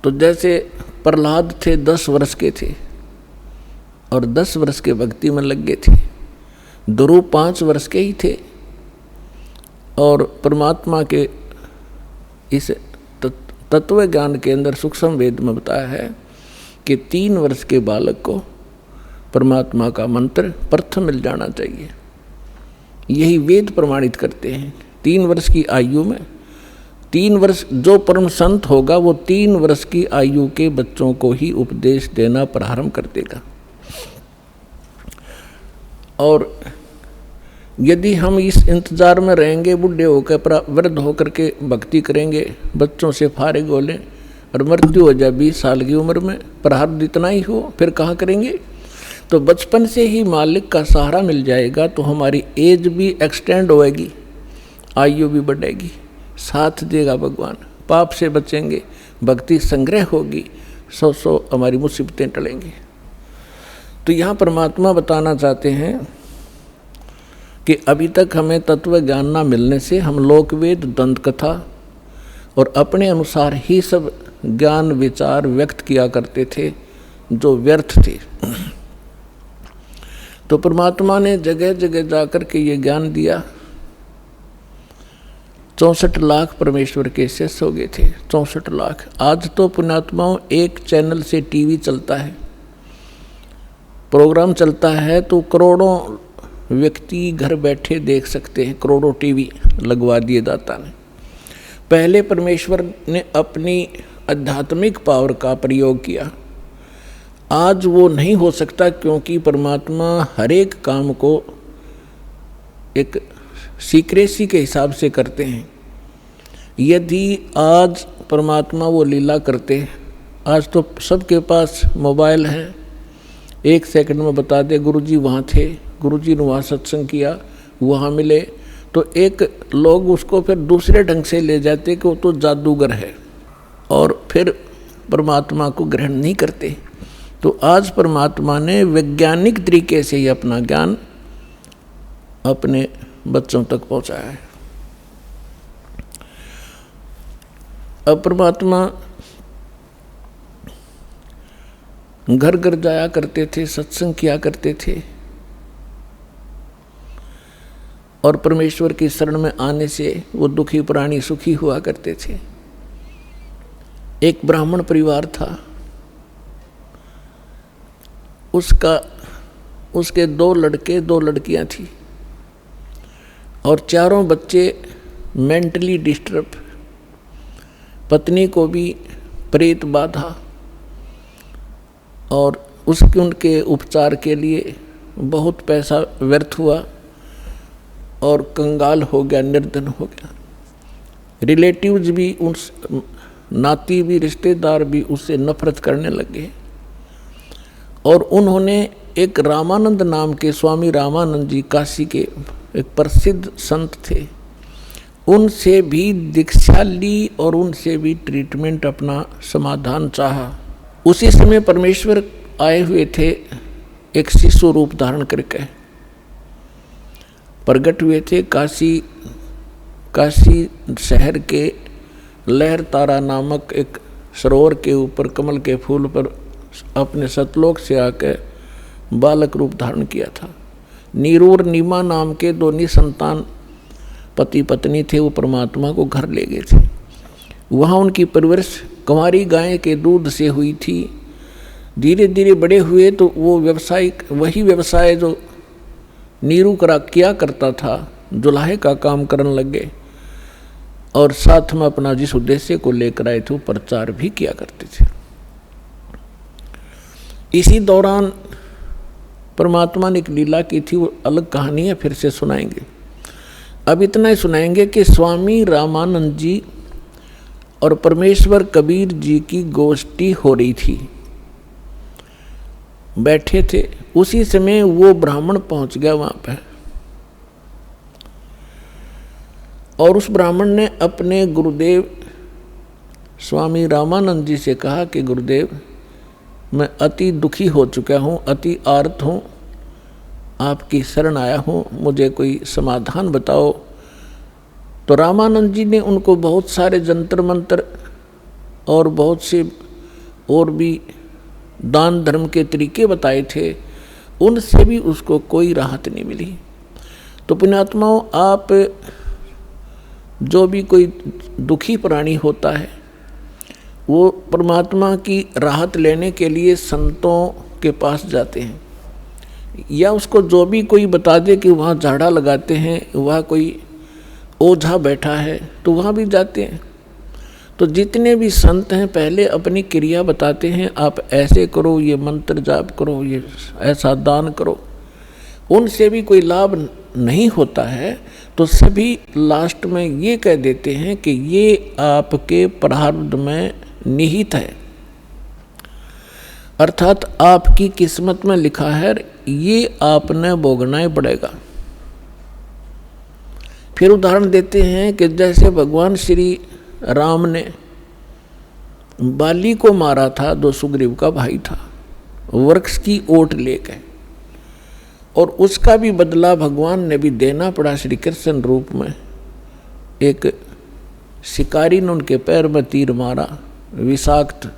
तो जैसे प्रहलाद थे, 10 वर्ष के थे और 10 वर्ष के भक्ति में लग गए थे। ध्रुव 5 वर्ष के ही थे और परमात्मा के इस तत्व ज्ञान के अंदर सूक्ष्म वेद में बताया है कि 3 वर्ष के बालक को परमात्मा का मंत्र प्रथम मिल जाना चाहिए। यही वेद प्रमाणित करते हैं। 3 वर्ष की आयु में 3 वर्ष जो परम संत होगा वो 3 वर्ष की आयु के बच्चों को ही उपदेश देना प्रारंभ कर देगा। और यदि हम इस इंतजार में रहेंगे, बूढ़े होकर वृद्ध होकर के भक्ति करेंगे, बच्चों से फारिग हो लें और मृत्यु हो जाए 20 साल की उम्र में, प्रारब्ध इतना ही हो, फिर कहाँ करेंगे। तो बचपन से ही मालिक का सहारा मिल जाएगा तो हमारी एज भी एक्सटेंड होएगी, आयु भी बढ़ेगी, साथ देगा भगवान, पाप से बचेंगे, भक्ति संग्रह होगी, 100 हमारी मुसीबतें टलेंगी। तो यहाँ परमात्मा बताना चाहते हैं कि अभी तक हमें तत्व ज्ञान ना मिलने से हम लोकवेद, दंत कथा और अपने अनुसार ही सब ज्ञान विचार व्यक्त किया करते थे जो व्यर्थ थे। तो परमात्मा ने जगह जगह जाकर के ये ज्ञान दिया। 64 लाख परमेश्वर के शिष्य हो गए थे, 64 लाख। आज तो पुण्यात्माओं एक चैनल से टीवी चलता है, प्रोग्राम चलता है तो करोड़ों व्यक्ति घर बैठे देख सकते हैं। करोड़ों टीवी लगवा दिए दाता ने। पहले परमेश्वर ने अपनी आध्यात्मिक पावर का प्रयोग किया, आज वो नहीं हो सकता क्योंकि परमात्मा हर एक काम को एक सीक्रेसी के हिसाब से करते हैं। यदि आज परमात्मा वो लीला करते, आज तो सबके पास मोबाइल है, 1 सेकंड में बता दे गुरुजी वहाँ थे, गुरुजी ने वहाँ सत्संग किया, वहाँ मिले, तो एक लोग उसको फिर दूसरे ढंग से ले जाते कि वो तो जादूगर है और फिर परमात्मा को ग्रहण नहीं करते। तो आज परमात्मा ने वैज्ञानिक तरीके से ही अपना ज्ञान अपने बच्चों तक पहुँचाया है। अब परमात्मा घर घर जाया करते थे, सत्संग किया करते थे और परमेश्वर की शरण में आने से वो दुखी प्राणी सुखी हुआ करते थे। एक ब्राह्मण परिवार था, उसके 2 लड़के 2 लड़कियां थी और चारों बच्चे मेंटली डिस्टर्ब, पत्नी को भी प्रेत बाधा और उनके उपचार के लिए बहुत पैसा व्यर्थ हुआ और कंगाल हो गया, निर्धन हो गया। रिलेटिव्स भी, उस नाती भी, रिश्तेदार भी उससे नफरत करने लगे और उन्होंने एक रामानंद नाम के, स्वामी रामानंद जी काशी के एक प्रसिद्ध संत थे, उनसे भी दीक्षा ली और उनसे भी ट्रीटमेंट अपना समाधान चाहा। उसी समय परमेश्वर आए हुए थे, एक शिशु रूप धारण करके प्रकट हुए थे। काशी शहर के लहर तारा नामक एक सरोवर के ऊपर कमल के फूल पर अपने सतलोक से आकर बालक रूप धारण किया था। नीरू और नीमा नाम के दो निसंतान पति पत्नी थे, वो परमात्मा को घर ले गए थे। वहाँ उनकी परवरिश कुंवारी गाय के दूध से हुई थी। धीरे धीरे बड़े हुए तो वो वही व्यवसाय जो नीरू किया करता था, जुलाहे का काम करने लगे और साथ में अपना जिस उद्देश्य को लेकर आए थे वो प्रचार भी किया करते थे। इसी दौरान परमात्मा ने एक लीला की थी, वो अलग कहानी है, फिर से सुनाएंगे। अब इतना ही सुनाएंगे कि स्वामी रामानंद जी और परमेश्वर कबीर जी की गोष्ठी हो रही थी, बैठे थे। उसी समय वो ब्राह्मण पहुंच गया वहां पर और उस ब्राह्मण ने अपने गुरुदेव स्वामी रामानंद जी से कहा कि गुरुदेव, मैं अति दुखी हो चुका हूँ, अति आर्त हूँ, आपकी शरण आया हूँ, मुझे कोई समाधान बताओ। तो रामानंद जी ने उनको बहुत सारे जंतर मंत्र और बहुत से और भी दान धर्म के तरीके बताए थे, उनसे भी उसको कोई राहत नहीं मिली। तो पुण्यात्माओं, आप जो भी कोई दुखी प्राणी होता है वो परमात्मा की राहत लेने के लिए संतों के पास जाते हैं, या उसको जो भी कोई बता दे कि वहाँ झाड़ा लगाते हैं, वहाँ कोई ओझा बैठा है, तो वहाँ भी जाते हैं। तो जितने भी संत हैं पहले अपनी क्रिया बताते हैं, आप ऐसे करो, ये मंत्र जाप करो, ये ऐसा दान करो। उनसे भी कोई लाभ नहीं होता है तो सभी लास्ट में ये कह देते हैं कि ये आपके प्रारब्ध में निहित है, अर्थात आपकी किस्मत में लिखा है, ये आपने भोगना ही पड़ेगा। फिर उदाहरण देते हैं कि जैसे भगवान श्री राम ने बाली को मारा था, जो सुग्रीव का भाई था, वृक्ष की ओट लेकर, और उसका भी बदला भगवान ने भी देना पड़ा श्री कृष्ण रूप में। एक शिकारी ने उनके पैर में तीर मारा विषाक्त,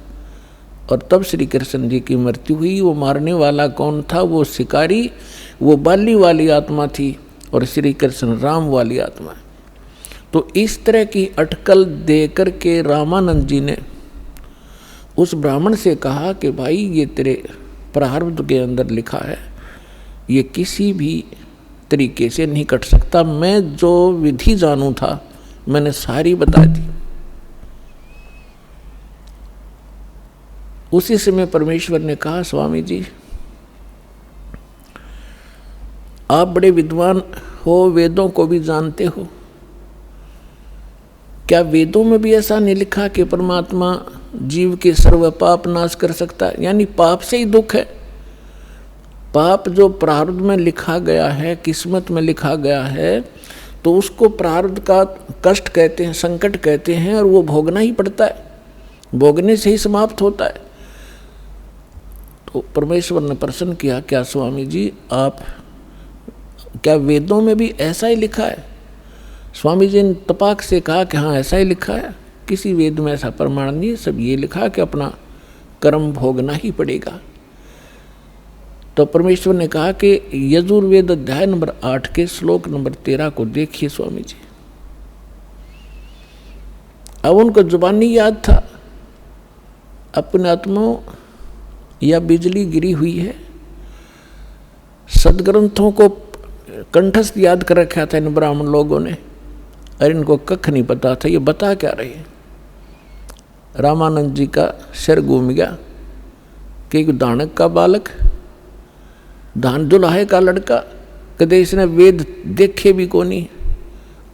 और तब श्री कृष्ण जी की मृत्यु हुई। वो मारने वाला कौन था? वो शिकारी, वो बाली वाली आत्मा थी और श्री कृष्ण राम वाली आत्मा। तो इस तरह की अटकल दे करके रामानंद जी ने उस ब्राह्मण से कहा कि भाई, ये तेरे प्रारब्ध के अंदर लिखा है, ये किसी भी तरीके से नहीं कट सकता। मैं जो विधि जानू था मैंने सारी बता दी। उसी समय परमेश्वर ने कहा, स्वामी जी आप बड़े विद्वान हो, वेदों को भी जानते हो, क्या वेदों में भी ऐसा नहीं लिखा कि परमात्मा जीव के सर्व पाप नाश कर सकता है? यानी पाप से ही दुख है। पाप जो प्रारब्ध में लिखा गया है, किस्मत में लिखा गया है, तो उसको प्रारब्ध का कष्ट कहते हैं, संकट कहते हैं, और वो भोगना ही पड़ता है, भोगने से ही समाप्त होता है। तो परमेश्वर ने प्रश्न किया, क्या स्वामी जी आप, क्या वेदों में भी ऐसा ही लिखा है? स्वामी जी ने तपाक से कहा कि हाँ ऐसा ही लिखा है, किसी वेद में ऐसा प्रमाण नहीं है, सब ये लिखा कि अपना कर्म भोगना ही पड़ेगा। तो परमेश्वर ने कहा कि यजुर्वेद अध्याय नंबर 8 के श्लोक नंबर 13 को देखिए स्वामी जी। अब उनको जुबानी याद था, अपने आत्माओं या बिजली गिरी हुई है, सदग्रंथों को कंठस्थ याद कर रखा था इन ब्राह्मण लोगों ने, और इनको कख नहीं पता था ये बता क्या रहे हैं। रामानंद जी का सिर घूम गया कि दानक का बालक, धान दुलाहे का लड़का, कदे इसने वेद देखे भी को नहीं,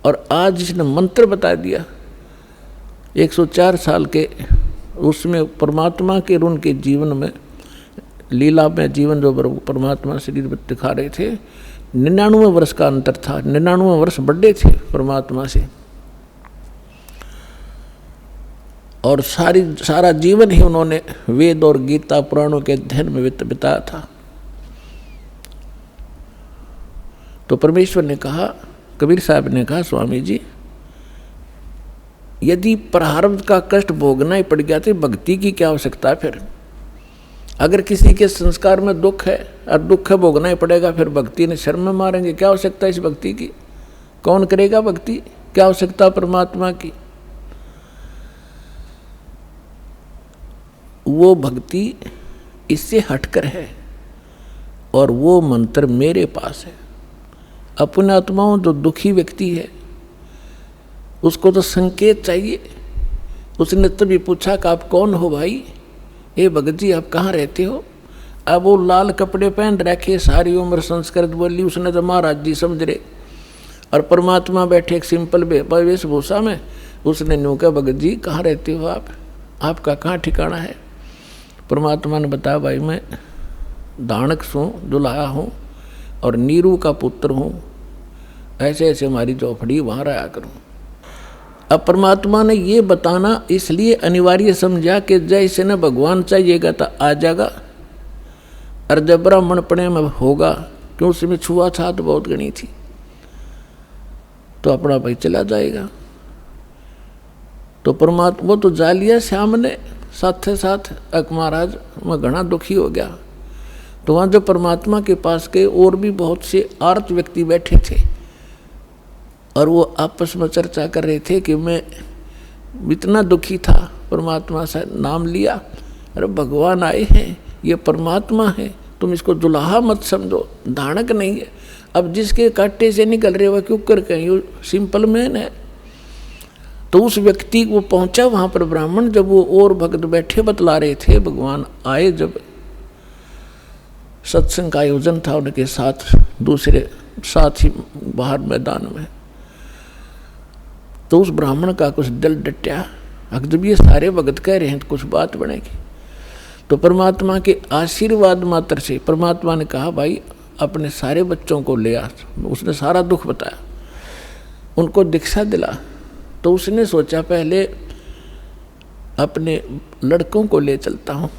और आज इसने मंत्र बता दिया। 104 साल के उसमें परमात्मा के ऋण के जीवन में, लीला में जीवन जो परमात्मा शरीर में दिखा रहे थे, 99 वर्ष का अंतर था, 99 वर्ष बड़े थे परमात्मा से। और सारा जीवन ही उन्होंने वेद और गीता पुराणों के अध्ययन में बिताया था। तो परमेश्वर ने कहा, कबीर साहब ने कहा, स्वामी जी यदि प्रारब्ध का कष्ट भोगना ही पड़ गया तो भक्ति की क्या आवश्यकता है फिर? अगर किसी के संस्कार में दुख है और दुख है भोगना ही पड़ेगा, फिर भक्ति ने शर्म में मारेंगे, क्या आवश्यकता है इस भक्ति की? कौन करेगा भक्ति? क्या आवश्यकता परमात्मा की? वो भक्ति इससे हटकर है और वो मंत्र मेरे पास है। अपने आत्माओं जो दुखी व्यक्ति है उसको तो संकेत चाहिए। उसने तभी पूछा कि आप कौन हो भाई? ए भगत जी आप कहाँ रहते हो? अब वो लाल कपड़े पहन रखे, सारी उम्र संस्कृत बोली, उसने तो महाराज जी समझ रहे, और परमात्मा बैठे एक सिंपल वेशभूषा में। उसने न्यू कहा, भगत जी कहाँ रहते हो आप? आपका कहाँ ठिकाना है? परमात्मा ने बताया, भाई मैं दानक हूँ, दुल्हा हूँ और नीरू का पुत्र हूँ, ऐसे ऐसे हमारी चौपड़ी वहाँ रहा करूँ। अब परमात्मा ने ये बताना इसलिए अनिवार्य समझा कि जैसे न भगवान चाहिएगा तो आ जाएगा, और जब ब्राह्मण पड़े में होगा, क्यों उसमें छुआछूत बहुत गणी थी, तो अपना भाई चला जाएगा। तो परमात्मा तो जा लिया श्याम ने साथ साथ। अक महाराज मैं घना दुखी हो गया। तो वहाँ जो परमात्मा के पास के और भी बहुत से आर्त व्यक्ति बैठे थे और वो आपस में चर्चा कर रहे थे कि मैं इतना दुखी था, परमात्मा से नाम लिया, अरे भगवान आए हैं, ये परमात्मा है, तुम इसको दुल्हा मत समझो, दानक नहीं है। अब जिसके कांटे से निकल रहे वह क्यों कर कहीं, वो सिंपल मैन है। तो उस व्यक्ति वो पहुंचा वहाँ पर ब्राह्मण, जब वो और भक्त बैठे बतला रहे थे, भगवान आए, जब सत्संग का आयोजन था उनके साथ दूसरे साथी बाहर मैदान में, तो उस ब्राह्मण का कुछ दिल डटा। अगर जब ये सारे भगत कह रहे हैं तो कुछ बात बनेगी। तो परमात्मा के आशीर्वाद मात्र से परमात्मा ने कहा, भाई अपने सारे बच्चों को ले आ। उसने सारा दुख बताया, उनको दीक्षा दिला। तो उसने सोचा पहले अपने लड़कों को ले चलता हूँ,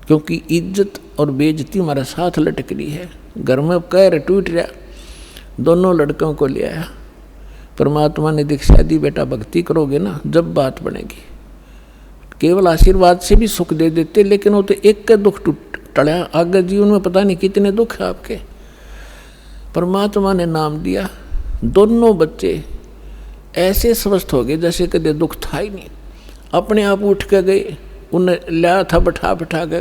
क्योंकि इज्जत और बेइज्जती हमारे साथ लटक रही है, घर में कह टूट रहा। दोनों लड़कों को ले आया। परमात्मा ने दीक्षा दी, बेटा भक्ति करोगे ना जब बात बनेगी। केवल आशीर्वाद से भी सुख दे देते, लेकिन वो तो एक का दुख टड़ा, आगे जीवन में पता नहीं कितने दुख है आपके। परमात्मा ने नाम दिया, दोनों बच्चे ऐसे स्वस्थ हो गए जैसे कदे दुख था ही नहीं। अपने आप उठ के गए, उन्हें लाया था बैठा के,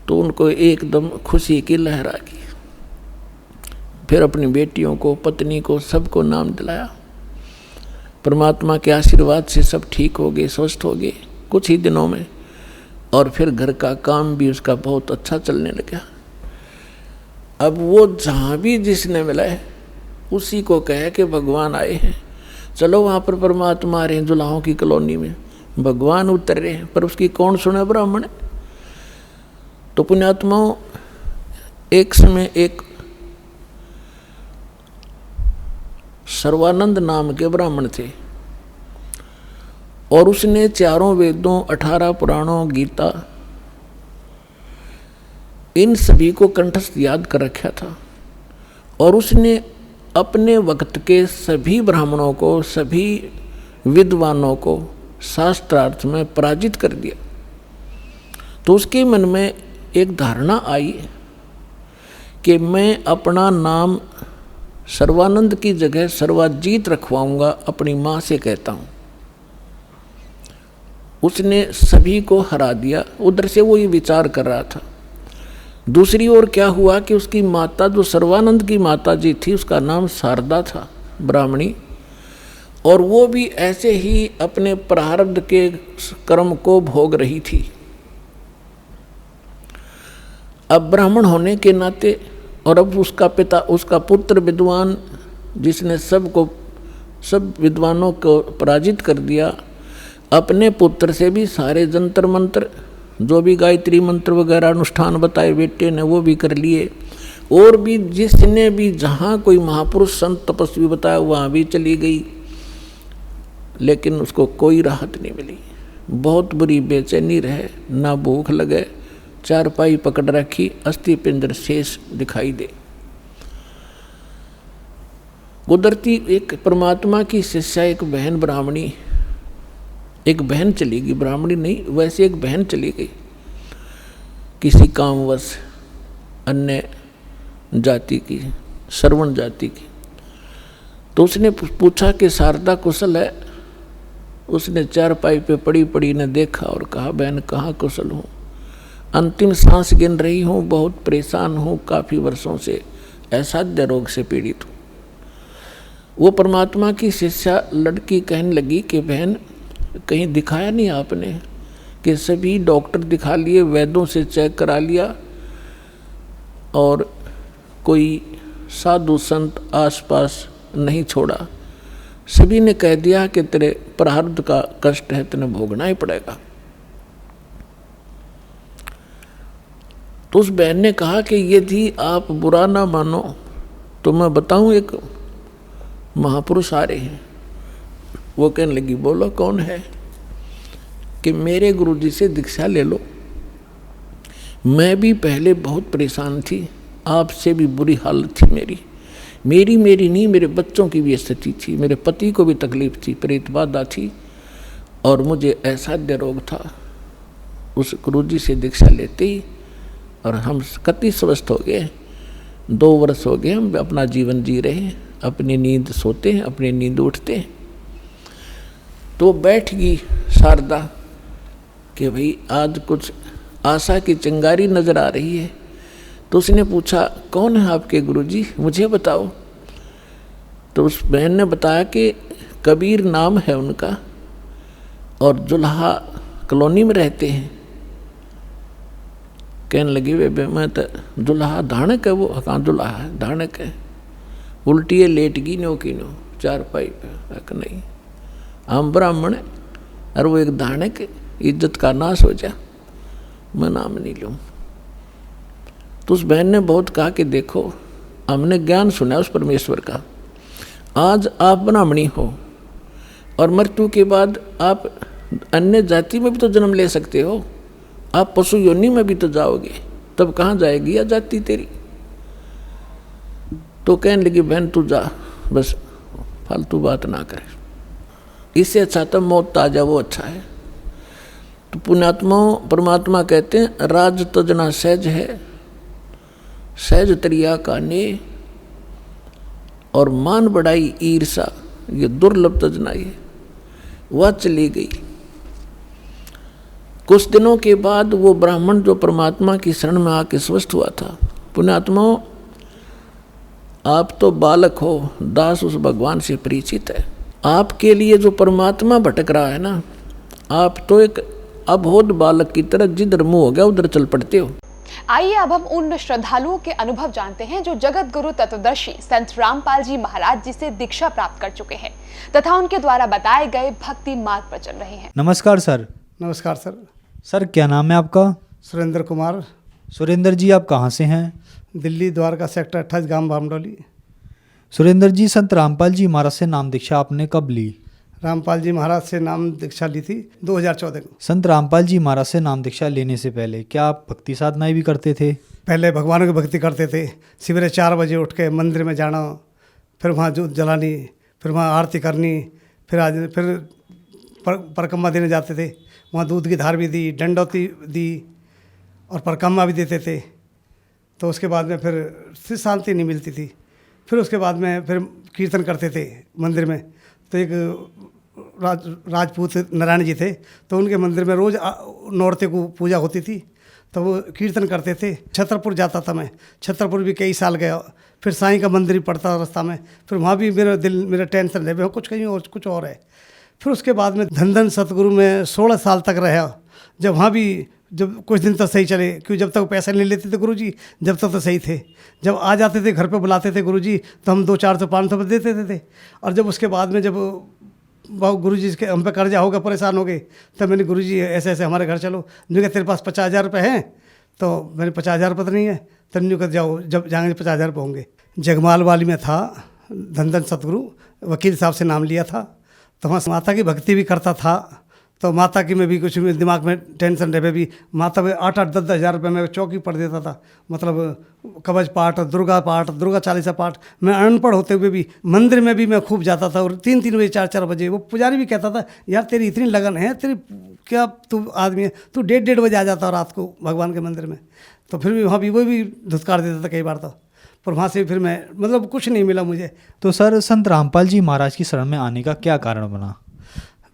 तो उनको एकदम खुशी की लहर आ गई। फिर अपनी बेटियों को, पत्नी को, सबको नाम दिलाया। परमात्मा के आशीर्वाद से सब ठीक हो गए, स्वस्थ हो गए कुछ ही दिनों में। और फिर घर का काम भी उसका बहुत अच्छा चलने लगा। अब वो जहाँ भी जिसने मिला है उसी को कहे कि भगवान आए हैं, चलो वहाँ पर परमात्मा आ रहे हैं, दुल्हाओं की कॉलोनी में भगवान उतर रहे हैं। पर उसकी कौन सुने ब्राह्मण? तो पुण्यात्माओं, एक समय एक सर्वानंद नाम के ब्राह्मण थे, और उसने चारों वेदों, 18 पुराणों, गीता, इन सभी को कंठस्थ याद कर रखा था। और उसने अपने वक्त के सभी ब्राह्मणों को, सभी विद्वानों को शास्त्रार्थ में पराजित कर दिया। तो उसके मन में एक धारणा आई कि मैं अपना नाम सर्वानंद की जगह सर्वाजीत रखवाऊंगा, अपनी माँ से कहता हूँ। उसने सभी को हरा दिया। उधर से वो ये विचार कर रहा था। दूसरी ओर क्या हुआ कि उसकी माता, जो सर्वानंद की माता जी थी, उसका नाम शारदा था, ब्राह्मणी, और वो भी ऐसे ही अपने प्रारब्ध के कर्म को भोग रही थी। अब ब्राह्मण होने के नाते, और अब उसका पिता, उसका पुत्र विद्वान, जिसने सब विद्वानों को पराजित कर दिया, अपने पुत्र से भी सारे जंतर मंत्र, जो भी गायत्री मंत्र वगैरह अनुष्ठान बताए बेटे ने, वो भी कर लिए। और भी जिसने भी जहाँ कोई महापुरुष संत तपस्वी बताया वहाँ भी चली गई। लेकिन उसको कोई राहत नहीं मिली। बहुत बुरी बेचैनी रहे, ना भूख लगे, चारपाई पकड़ रखी, अस्थि पिंजर शेष दिखाई दे। कुदरती एक परमात्मा की शिष्या एक बहन ब्राह्मणी, एक बहन चली गई, ब्राह्मणी नहीं वैसे एक बहन चली गई किसी कामवश, अन्य जाति की, श्रवण जाति की। तो उसने पूछा कि शारदा कुशल है? उसने चारपाई पे पड़ी पड़ी ने देखा और कहा, बहन कहाँ कुशल हूँ, अंतिम सांस गिन रही हूँ, बहुत परेशान हूँ, काफ़ी वर्षों से असाध्य रोग से पीड़ित हूँ। वो परमात्मा की शिष्या लड़की कहने लगी कि बहन कहीं दिखाया नहीं आपने? कि सभी डॉक्टर दिखा लिए, वैद्यों से चेक करा लिया, और कोई साधु संत आसपास नहीं छोड़ा, सभी ने कह दिया कि तेरे प्रारब्ध का कष्ट है, तेने भोगना ही पड़ेगा। तो उस बहन ने कहा कि यदि आप बुरा ना मानो तो मैं बताऊं, एक महापुरुष आ रहे हैं। वो कहने लगी, बोलो कौन है? कि मेरे गुरुजी से दीक्षा ले लो। मैं भी पहले बहुत परेशान थी, आपसे भी बुरी हालत थी मेरी नहीं, मेरे बच्चों की भी स्थिति थी, मेरे पति को भी तकलीफ थी, प्रेत बाधा थी, और मुझे असाध्य रोग था। उस गुरुजी से दीक्षा लेते ही और हम कति स्वस्थ हो गए। 2 वर्ष हो गए हम अपना जीवन जी रहे हैं, अपनी नींद सोते हैं, अपनी नींद उठते हैं। तो बैठ गई शारदा कि भाई आज कुछ आशा की चिंगारी नजर आ रही है। तो उसने पूछा, कौन है आपके गुरुजी, मुझे बताओ। तो उस बहन ने बताया कि कबीर नाम है उनका, और जुल्हा कॉलोनी में रहते हैं। कहने लगी, वे मैं तो जुल्हा धानक है, वो कहाँ जुल्हा है, धानक है, उल्टी है, लेट गई नो की नो चारपाई पे। नहीं, हम ब्राह्मण है और वो एक धानक, इज्जत का नाश हो जा, मैं नाम नहीं लूँ। तो उस बहन ने बहुत कहा कि देखो, हमने ज्ञान सुना उस परमेश्वर का, आज आप ब्राह्मणी हो और मृत्यु के बाद आप अन्य जाति में भी तो जन्म ले सकते हो, आप पशु योनि में भी तो जाओगे, तब कहाँ जाएगी या जाति तेरी। तो कहने लगी, बहन तू जा, बस फालतू बात ना करे, इससे अच्छा तो मौत आ जा, वो अच्छा है। तो पुण्यात्माओं परमात्मा कहते हैं, राज तजना सहज है, सहज तरिया का ने, और मान बढ़ाई ईर्षा ये दुर्लभ तजना। ये वह चली गई। कुछ दिनों के बाद वो ब्राह्मण जो परमात्मा की शरण में आके स्वस्थ हुआ था। पुण्यात्माओं, आप तो बालक हो, दास उस भगवान से परिचित है। आपके लिए जो परमात्मा भटक रहा है ना, आप तो एक अबोध बालक की तरह जिधर मुंह हो गया उधर चल पड़ते हो। आइए अब हम उन श्रद्धालुओं के अनुभव जानते हैं जो जगत गुरु तत्वदर्शी संत रामपाल जी महाराज जी से दीक्षा प्राप्त कर चुके हैं तथा उनके द्वारा बताए गए भक्ति मार्ग पर चल रहे हैं। नमस्कार सर। नमस्कार सर। सर क्या नाम है आपका? सुरेंद्र कुमार। सुरेंद्र जी आप कहाँ से हैं? दिल्ली द्वारका सेक्टर 28 गांव बामडोली। सुरेंद्र जी, संत रामपाल जी महाराज से नाम दीक्षा आपने कब ली? रामपाल जी महाराज से नाम दीक्षा ली थी 2014 को। संत रामपाल जी महाराज से नाम दीक्षा लेने से पहले क्या आप भक्ति साधनाएं भी करते थे? पहले भगवानों की भक्ति करते थे। सवेरे 4 बजे उठ के मंदिर में जाना, फिर वहाँ दूध जलानी, फिर वहाँ आरती करनी, फिर परिक्रमा देने जाते थे। वहाँ दूध की धार भी दी, दंडौती दी और परिक्रमा भी देते थे। तो उसके बाद में फिर शांति नहीं मिलती थी। फिर उसके बाद में फिर कीर्तन करते थे मंदिर में। तो एक राजपूत नारायण जी थे, तो उनके मंदिर में रोज़ नौरते को पूजा होती थी, तो वो कीर्तन करते थे। छतरपुर जाता था मैं, छतरपुर भी कई साल गया। फिर साईं का मंदिर भी पड़ता रास्ता में, फिर वहाँ भी मेरा टेंशन है, कुछ कहीं और कुछ और है। फिर उसके बाद में धन सतगुरु में 16 साल तक रहा। जब वहाँ भी जब कुछ दिन तक सही चले, क्योंकि जब तक पैसे नहीं लेते थे गुरुजी, जब तक तो सही थे। जब आ जाते थे घर पे बुलाते थे गुरुजी, तो हम 200-400 500 देते थे। और जब उसके बाद में जब गुरुजी के हम पे कर्जा होगा, परेशान हो गए, तब मैंने गुरुजी ऐसे ऐसे हमारे घर चलो। जो तेरे पास 50,000 रुपये हैं, तो मैंने 50,000 रुपये तो नहीं है, तब न्यू कर जाओ, जब जाएंगे 50,000 रुपये होंगे। जगमाल वाली में था धन सतगुरु, वकील साहब से नाम लिया था। तो वहाँ माता की भक्ति भी करता था। तो माता की में भी कुछ भी दिमाग में टेंशन रहे भी माता में 8-8, 10-10 हज़ार रुपये में चौकी पढ़ देता था। मतलब कवच पाठ, दुर्गा चालीसा पाठ। मैं अनपढ़ होते हुए भी मंदिर में भी मैं खूब जाता था और 3-3 बजे 4-4 बजे वो पुजारी भी कहता था, यार तेरी इतनी लगन है, तेरी क्या तू आदमी है, तू 1:30 बजे आ जाता रात को भगवान के मंदिर में। तो फिर भी वहाँ भी वो भी धुतकार देता था कई बार। तो पर वहाँ से फिर मैं मतलब कुछ नहीं मिला मुझे। तो सर संत रामपाल जी महाराज की शरण में आने का क्या कारण बना?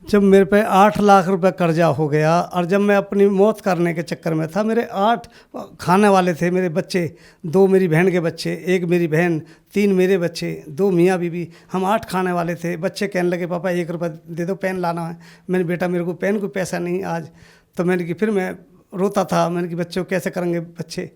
जब मेरे पे 8 लाख रुपए कर्जा हो गया और जब मैं अपनी मौत करने के चक्कर में था, मेरे 8 खाने वाले थे मेरे बच्चे, 2 मेरी बहन के बच्चे, 1 मेरी बहन, 3 मेरे बच्चे, 2 मियाँ बीबी, हम 8 खाने वाले थे। बच्चे कहने लगे पापा 1 रुपया दे दो, पेन लाना है। मैंने बेटा मेरे को पेन को पैसा नहीं आज। तो मैंने कि फिर मैं रोता था, मैंने कि बच्चों कैसे करेंगे बच्चे।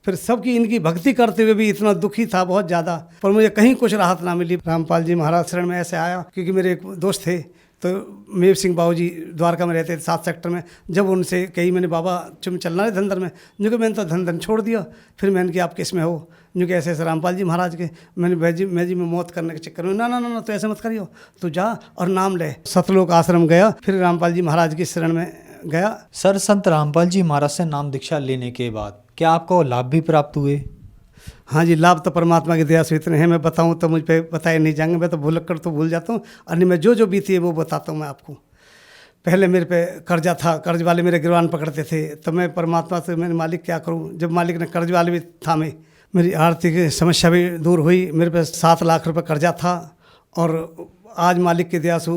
फिर सबकी इनकी भक्ति करते हुए भी इतना दुखी था बहुत ज़्यादा, पर मुझे कहीं कुछ राहत ना मिली। रामपाल जी महाराज शरण में ऐसे आया क्योंकि मेरे एक दोस्त थे, तो मेव सिंह बाबू जी द्वारका में रहते थे 7 सेक्टर में। जब उनसे कही मैंने बाबा तुम चलना है धंधर में, जो कि मैंने तो धंधर छोड़ दिया। फिर मैंने कि आप किस में हो, जो कि ऐसे रामपाल जी महाराज के। मैंने मैं मौत करने के चक्कर में ना तो ऐसे मत करियो, तो जा और नाम ले। सतलोक आश्रम गया, फिर रामपाल जी महाराज की शरण में गया। सर संत रामपाल जी महाराज से नाम दीक्षा लेने के बाद क्या आपको लाभ भी प्राप्त हुए? हाँ जी, लाभ तो परमात्मा की दया से इतने हैं, मैं बताऊं तो मुझ पे बताए नहीं जाएंगे। मैं तो भूल जाता हूँ, और मैं जो बीती है वो बताता हूँ मैं आपको। पहले मेरे पे कर्जा था, कर्ज वाले मेरे गिरवान पकड़ते थे, तो मैं परमात्मा से मैंने मालिक क्या करूँ। जब मालिक ने कर्ज वाले भी थामे, मेरी आर्थिक समस्या भी दूर हुई। मेरे पे 7 लाख रुपये कर्जा था और आज मालिक की दया से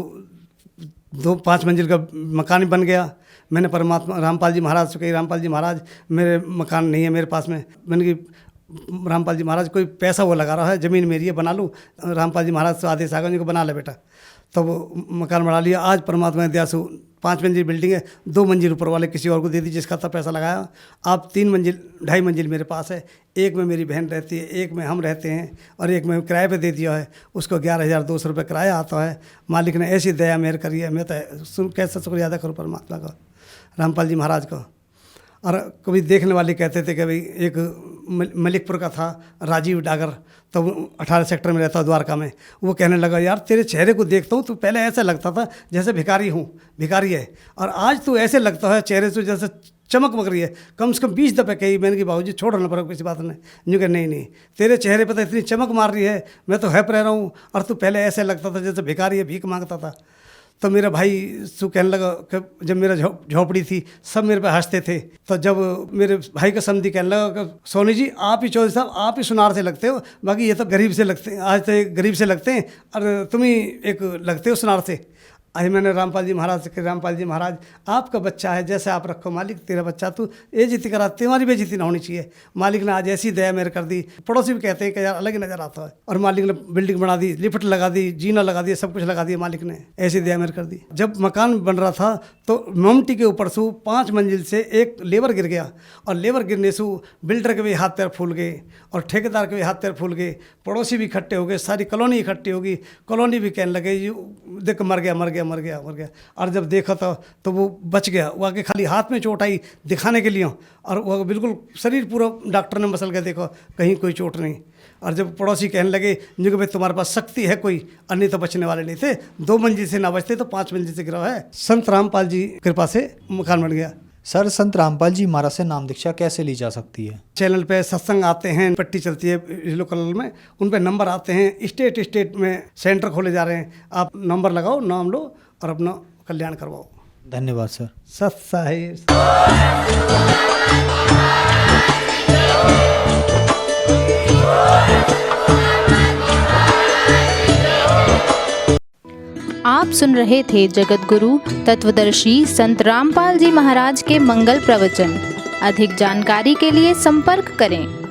2-5 मंजिल का मकान बन गया। मैंने परमात्मा रामपाल जी महाराज से कही, रामपाल जी महाराज मेरे मकान नहीं है मेरे पास में। मैंने कि रामपाल जी महाराज कोई पैसा वो लगा रहा है, ज़मीन मेरी है बना लूँ। रामपाल जी महाराज से आदेश आ गया उनको बना ले बेटा, तो वो मकान बना लिया। आज परमात्मा की दया से 5 मंजिल बिल्डिंग है, 2 मंजिल ऊपर वाले किसी और को दे दी जिसका था पैसा लगाया। आप 3 मंजिल 2.5 मंजिल मेरे पास है। एक में मेरी बहन रहती है, एक में हम रहते हैं, और एक में किराए पे दे दिया है। उसको 11,200 रुपये किराया आता है। मालिक ने ऐसी दया मेहर करी है, मैं तो कैसे शुक्रिया अदा करूँ परमात्मा का, रामपाल जी महाराज का। और कभी देखने वाले कहते थे कि भाई एक मलिकपुर का था राजीव डागर, तो 18 सेक्टर में रहता द्वारका में। वो कहने लगा यार तेरे चेहरे को देखता हूँ तो पहले ऐसा लगता था जैसे भिखारी है, और आज तो ऐसे लगता है चेहरे से जैसे चमक मक रही है। कम से कम 20 दफ़े कही मैंने कि बाबूजी छोड़ना पड़ेगा किसी बात ने। यूँ कह नहीं तेरे चेहरे पर तो इतनी चमक मार रही है, मैं तो हैप रह रहा हूँ, और तू पहले ऐसे लगता था जैसे भिखारी है, भीख मांगता था। तो मेरा भाई सु कहने लगा कि जब मेरा झोपड़ी थी सब मेरे पे हंसते थे। तो जब मेरे भाई का समधी कहने लगा कि सोनी जी आप ही चौधरी साहब आप ही सुनार से लगते हो, बाकी ये तो गरीब से लगते हैं, आज तो गरीब से लगते हैं और तुम ही एक लगते हो सुनार से। आज मैंने रामपाल जी महाराज से कहा, रामपाल जी महाराज आपका बच्चा है जैसे आप रखो मालिक, तेरा बच्चा तू बेइज्जती करा, तुम्हारी बेइज्जती ना होनी चाहिए। मालिक ने आज ऐसी दया मेरे कर दी। पड़ोसी भी कहते हैं कि यार अलग ही नज़र आता है। और मालिक ने बिल्डिंग बना दी, लिफ्ट लगा दी, जीना लगा दिया, सब कुछ लगा दिया मालिक ने, ऐसी दया मेरे कर दी। जब मकान बन रहा था तो ममटी के ऊपर से 5 मंजिल से एक लेबर गिर गया, और लेबर गिरने से बिल्डर के भी हाथ पैर फूल गए और ठेकेदार के भी हाथ पैर फूल गए। पड़ोसी भी इकट्ठे हो गए, सारी कॉलोनी इकट्ठी होगी। कॉलोनी भी कहने लगे देख मर गया। और जब देखा तो वो बच गया। वो आगे खाली हाथ में चोट आई दिखाने के लिए, और वो बिल्कुल शरीर पूरा डॉक्टर ने मसल के देखो कहीं कोई चोट नहीं। और जब पड़ोसी कहने लगे जो भाई तुम्हारे पास शक्ति है कोई, अन्य तो बचने वाले नहीं थे, 2 मंजिल से ना बचते तो 5 मंजिल से गिरा है। संत रामपाल जी कृपा से मकान बन गया। सर संत रामपाल जी महाराज से नाम दीक्षा कैसे ली जा सकती है? चैनल पे सत्संग आते हैं, पट्टी चलती है लोकल में, उन पे नंबर आते हैं। स्टेट में सेंटर खोले जा रहे हैं, आप नंबर लगाओ, नाम लो और अपना कल्याण करवाओ। धन्यवाद सर। सत साहिब। आप सुन रहे थे जगत गुरु तत्वदर्शी संत रामपाल जी महाराज के मंगल प्रवचन। अधिक जानकारी के लिए संपर्क करें।